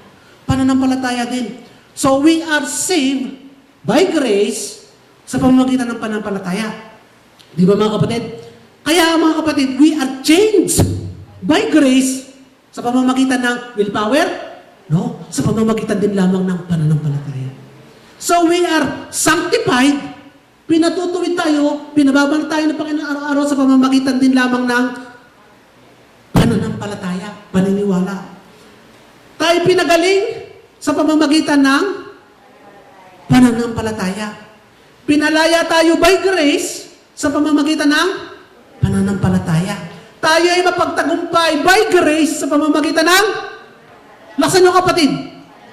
S1: Pananampalataya din. So we are saved by grace sa pamamagitan ng pananampalataya. Di ba mga kapatid? Kaya mga kapatid, we are changed by grace sa pamamagitan ng willpower. No? Sa pamamagitan din lamang ng pananampalataya. So we are sanctified, pinatutuwid tayo, pinababanat tayo ng Panginoon araw-araw sa pamamagitan din lamang ng pananampalataya, paniniwala. Tayo pinagaling sa pamamagitan ng pananampalataya. Pinalaya tayo by grace sa pamamagitan ng pananampalataya. Tayo ay mapagtagumpay by grace sa pamamagitan ng laksan nyo kapatid,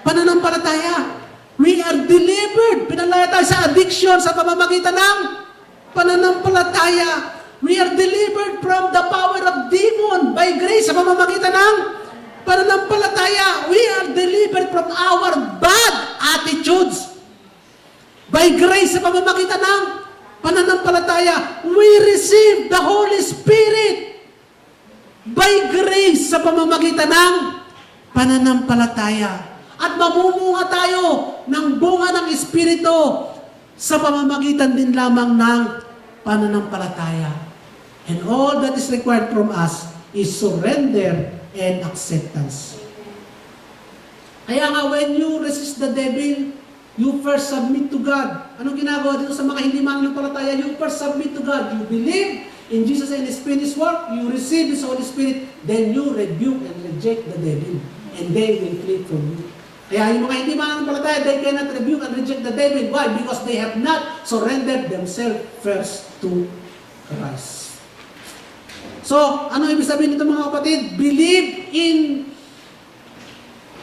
S1: pananampalataya. We are delivered. Pinalaya tayo sa addiction sa pamamagitan ng pananampalataya. We are delivered from the power of demon by grace sa pamamagitan ng pananampalataya. We are delivered from our bad attitudes by grace sa pamamagitan ng pananampalataya. We receive the Holy Spirit by grace sa pamamagitan ng pananampalataya. At mamumunga tayo ng bunga ng Espiritu sa pamamagitan din lamang ng pananampalataya. And all that is required from us is surrender and acceptance. Kaya nga, when you resist the devil, you first submit to God. Anong ginagawa dito sa mga hindi mananampalataya? You first submit to God. You believe in Jesus and His finished work, you receive His Holy Spirit, then you rebuke and reject the devil. And they will flee from you. Kaya yung mga hindi mananampalataya, they cannot rebuke and reject the devil. Why? Because they have not surrendered themselves first to Christ. So, ano ibig sabihin nito mga kapatid? Believe in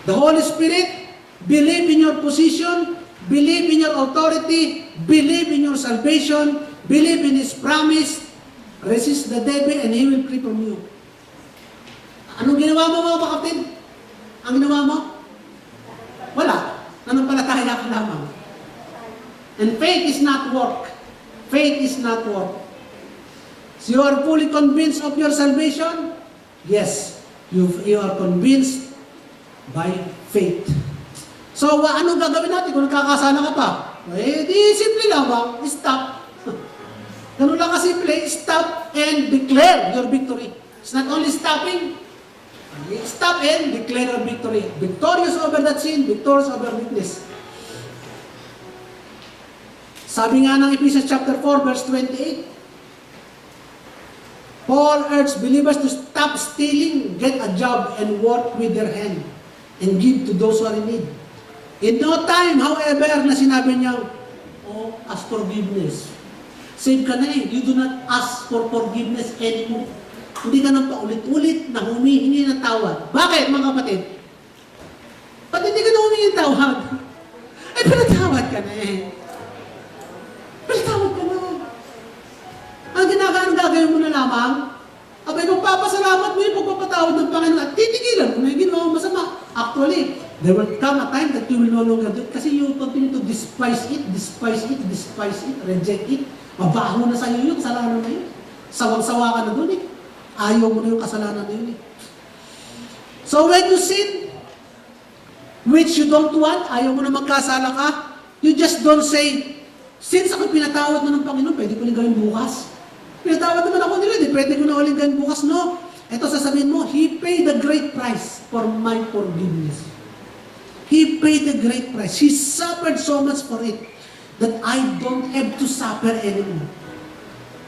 S1: the Holy Spirit, believe in your position, believe in your authority, believe in your salvation, believe in His promise, resist the devil and he will flee from you. Anong ginawa mo mga kapatid? Ang ginawa mo? Wala. Nanampalataya ka lamang. And faith is not work. Faith is not work. So you are fully convinced of your salvation? Yes. You are convinced by faith. So anong gagawin natin kung nagkakasala ka pa? Eh, di simple lang ba? Stop. Ganun lang kasimple. Stop and declare your victory. It's not only stopping. Stop and declare your victory. Victorious over that sin, victorious over weakness. Sabi nga ng Ephesians chapter 4, verse 28, Paul urged believers to stop stealing, get a job, and work with their hand, and give to those who are in need. In no time, however, na sinabi niya, oh, ask forgiveness. Save ka na eh. You do not ask for forgiveness anymore. Hindi ka nang paulit-ulit na humihingi ng tawad. Bakit, mga kapatid? Ba't hindi ka na humingi ng tawad? Eh, pinatawad ka na eh. Pinatawad ka na. Ang gagawin mo na lamang, abay, magpapasalamat mo yung pagpapatawad ng Panginoon at titigilan mo na yung ginawa masama. Actually, There will come a time that you will no longer do it kasi you continue to despise it, reject it. Mabaho na sa'yo yung kasalanan na yun. Sawang-sawa ka na dun eh. Ayaw mo na yung kasalanan na yun eh. So when you sin, which you don't want, ayaw mo na magkasala ka, you just don't say, since ako pinatawad na ng Panginoon, pwede ko ulit gawin bukas. Pinatawad naman ako nila, pwede ko na ulit gawin bukas. No. Ito sasabihin mo, He paid the great price for my forgiveness. He paid the great price. He suffered so much for it that I don't have to suffer anymore.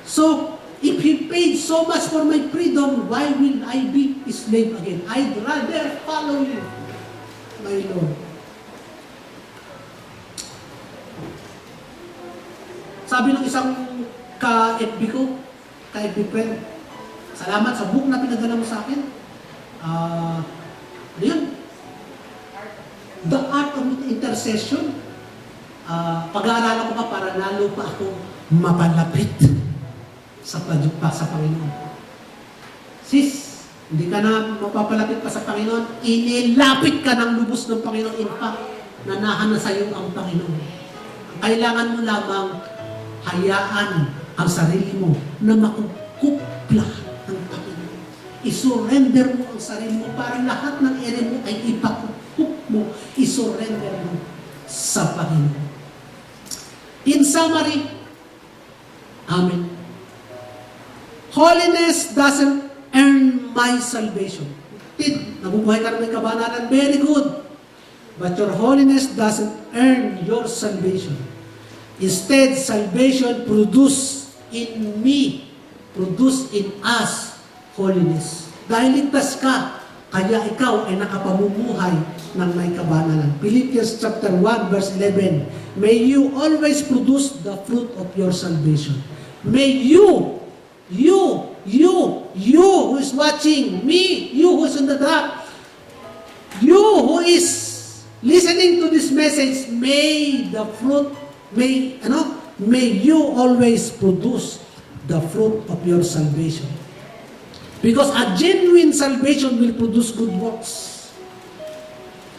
S1: So, if He paid so much for my freedom, why will I be a slave again? I'd rather follow You, my Lord. Sabi ng isang ka-FB ko, ka-FB friend, salamat sa book na pinadala mo sa akin. Yun. The Art of Intercession. Pag-aaralan ko pa para lalo pa ako mapalapit sa Panginoon. Sis, hindi ka na mapapalapit pa sa Panginoon, inilapit ka ng lubos ng Panginoon. In fact, nanahan na sa iyo ang Panginoon. Ang kailangan mo lamang hayaan ang sarili mo na makukupla ng Panginoon. I-surrender mo ang sarili mo para lahat ng ere mo ay ipakukupla mo, i-surrender mo sa Panginoon. In summary, Amen. Holiness doesn't earn my salvation. Nabubuhay ka na may kabanalan, very good. But your holiness doesn't earn your salvation. Instead, salvation produce in me, produce in us, holiness. Dahil ligtas ka, kaya ikaw ay nakapamumuhay ng may kabanalan. Philippians chapter 1 verse 11, may you always produce the fruit of your salvation. May you who is watching, me, you who is on the track, you who is listening to this message, may you always produce the fruit of your salvation. Because a genuine salvation will produce good works.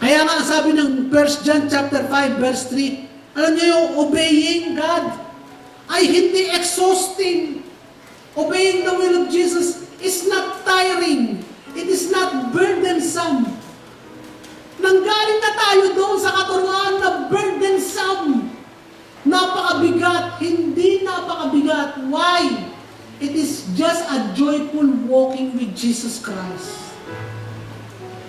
S1: Kaya nga sabi ng 1 John chapter 5 verse 3, alam niyo yung obeying God ay hindi exhausting. Obeying the will of Jesus is not tiring. It is not burdensome. Nanggaling na tayo doon sa katuruan na burdensome. Napakabigat. Hindi napakabigat. Why? It is just a joyful walking with Jesus Christ.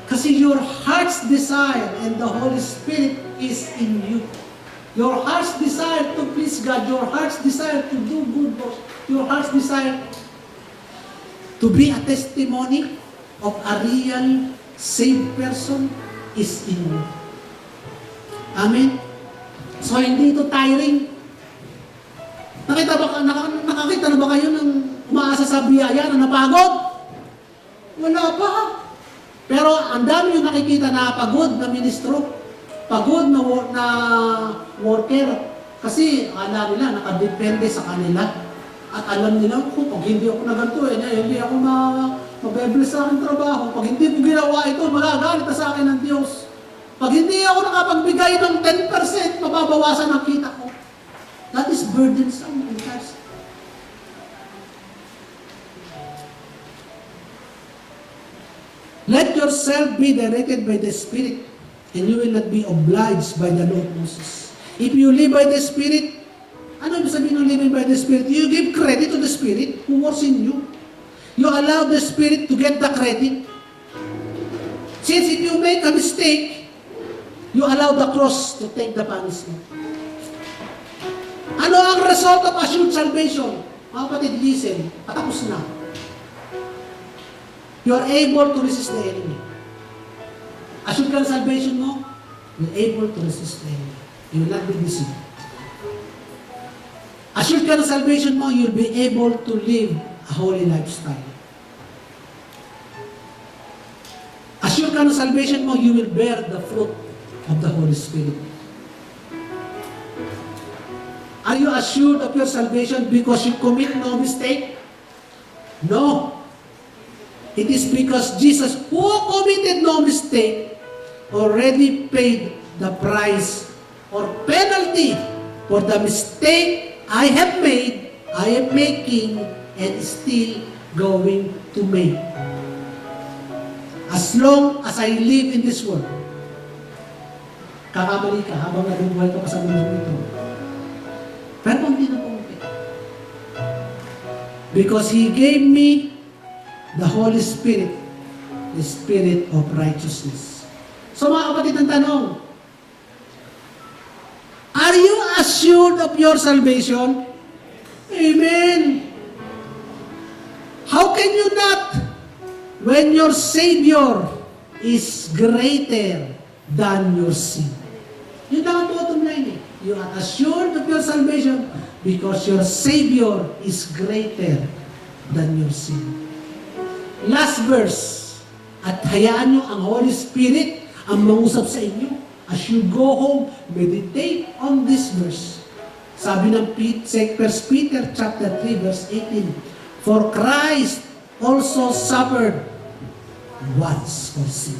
S1: Kasi your heart's desire and the Holy Spirit is in you. Your heart's desire to please God, your heart's desire to do good works, your heart's desire to be a testimony of a real saved person is in you. Amen? So, hindi ito tiring. Nakakita na ba kayo ng umaasa sa biyaya na napagod? Wala pa. Pero ang dami yung nakikita na pagod na ministro, pagod na worker. Kasi alam nila, nakadepende sa kanila. At alam nila, pag hindi ako naganto, hindi ako mabebless sa aking trabaho. Pag hindi ko ginawa ito, magagalit na sa akin ng Diyos. Pag hindi ako nakapagbigay ng 10%, mababawasan ang kita ko. That is burdensome and taxing. Let yourself be directed by the Spirit, and you will not be obliged by the law of Moses. If you live by the Spirit, ano ibig sabihin ng living by the Spirit? You give credit to the Spirit who works in you. You allow the Spirit to get the credit. Since if you make a mistake, you allow the cross to take the punishment. Ano ang result of assured salvation? Mga kapatid, listen, patapos na. You are able to resist the enemy. Assured ka ng salvation mo, you are able to resist the enemy. You will not be deceived. Assured ka ng salvation mo, you will be able to live a holy lifestyle. Assured ka ng salvation mo, you will bear the fruit of the Holy Spirit. Are you assured of your salvation because you commit no mistake? No. It is because Jesus, who committed no mistake, already paid the price or penalty for the mistake I have made, I am making, and still going to make. As long as I live in this world, kakamali ka habang nabubuhay ka pa sa mundo ito. Pero hindi na pumunti. Because He gave me the Holy Spirit, the Spirit of righteousness. So mga kapatid, ang tanong, are you assured of your salvation? Amen. How can you not when your Savior is greater than your sin? Yun lang ang bottom line eh. You are assured of your salvation because your Savior is greater than your sin. Last verse. At hayaan nyo ang Holy Spirit ang mangusap sa inyo. As you go home, meditate on this verse. Sabi ng 1 Peter chapter 3 verse 18, for Christ also suffered once for sin.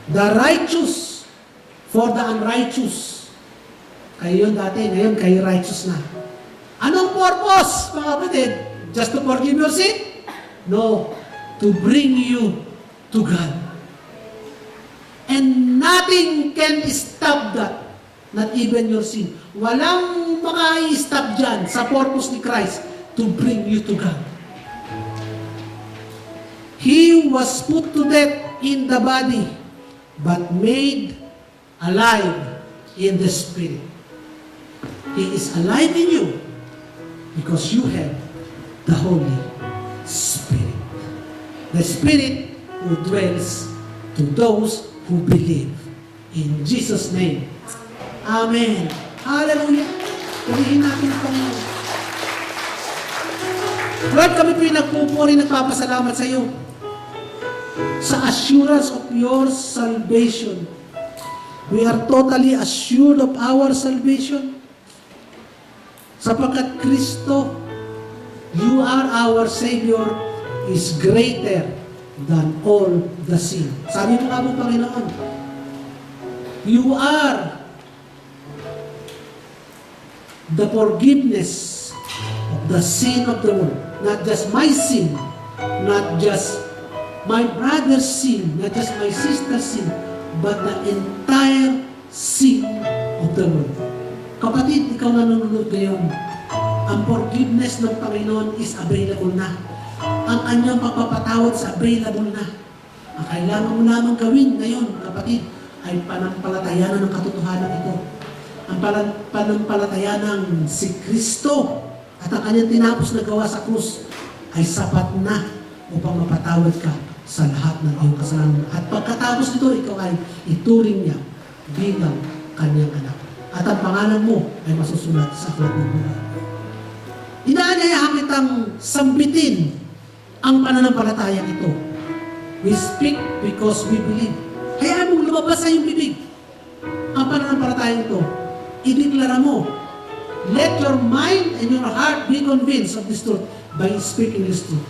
S1: The righteous for the unrighteous. Kayo yun dati, ngayon kayo righteous na. Anong purpose, mga kapatid? Just to forgive your sin? No. To bring you to God. And nothing can stop that. Not even your sin. Walang maka-stop dyan sa purpose ni Christ to bring you to God. He was put to death in the body, but made alive in the Spirit. He is alive in you because you have the Holy Spirit. The Spirit who dwells to those who believe. In Jesus' name. Amen. Hallelujah. Purihin natin ang Panginoon. Lord, kami pinagpupuri, nagpapasalamat sa iyo sa assurance of your salvation. We are totally assured of our salvation. Sapagkat Kristo, you are our Savior, is greater than all the sin. Sabi mo nga mo, Panginoon, you are the forgiveness of the sin of the world. Not just my sin, not just my brother's sin, not just my sister's sin, but the entire sin of the world. Kapatid, ikaw na nanonood ngayon, ang forgiveness ng Panginoon is available na. Ang kanyang pagpapatawad is available na. Ang kailangan mo lamang gawin ngayon, kapatid, ay panampalatayanan ng katotohanan ito. Ang panampalatayanan si Kristo at ang kanyang tinapos na gawa sa krus ay sapat na upang mapatawad ka sa lahat ng iyong kasalanan. At pagkatapos nito, ikaw ay ituring niya bilang kanyang anak. At ang pangalan mo ay masusulat sa aklat ng buhay. Inaanyayahan kitang sambitin ang pananampalatayang ito. We speak because we believe. Hayaan mong lumabas sa iyong bibig ang pananampalatayang ito. Ideklara mo. Let your mind and your heart be convinced of this truth by speaking this truth.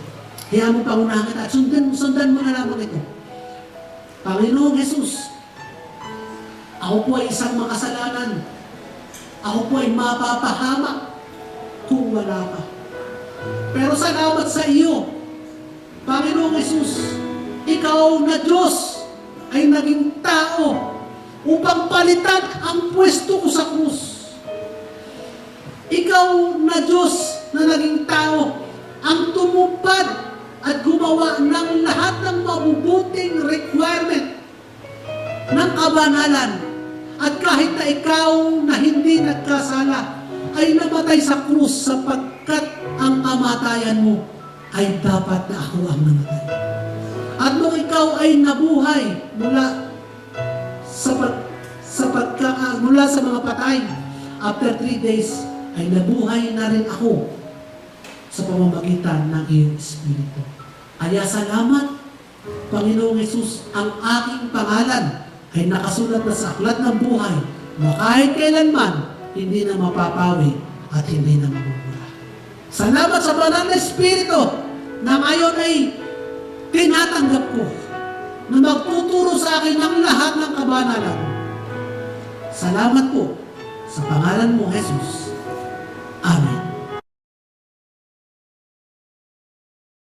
S1: Hayaan mo pangunahan kita at sundan mo na lamang ito. Panginoong Jesus, ako po ay isang makasalanan. Ako po ay mapapahamak kung wala ka. Pero salamat sa iyo, Panginoong Jesus, ikaw na Diyos ay naging tao upang palitan ang pwesto ko sa krus. Ikaw na Diyos na naging tao ang tumupad at gumawa ng lahat ng mabubuting requirement ng kabanalan. At kahit na ikaw na hindi nagkasala ay namatay sa krus sapagkat ang kamatayan mo ay dapat na ako ang namatay. At nung ikaw ay nabuhay mula sa mga patay, after 3 days, ay nabuhay na rin ako sa pamamagitan ng iyong Espiritu. Kaya salamat, Panginoong Jesus, ang aking pangalan ay nakasulat na sa aklat ng buhay na kahit kailanman, hindi na mapapawi at hindi na mabubura. Salamat sa banal na Espiritu na ngayon ay tinatanggap ko na magtuturo sa akin ng lahat ng kabanalan. Salamat po sa pangalan mo, Jesus.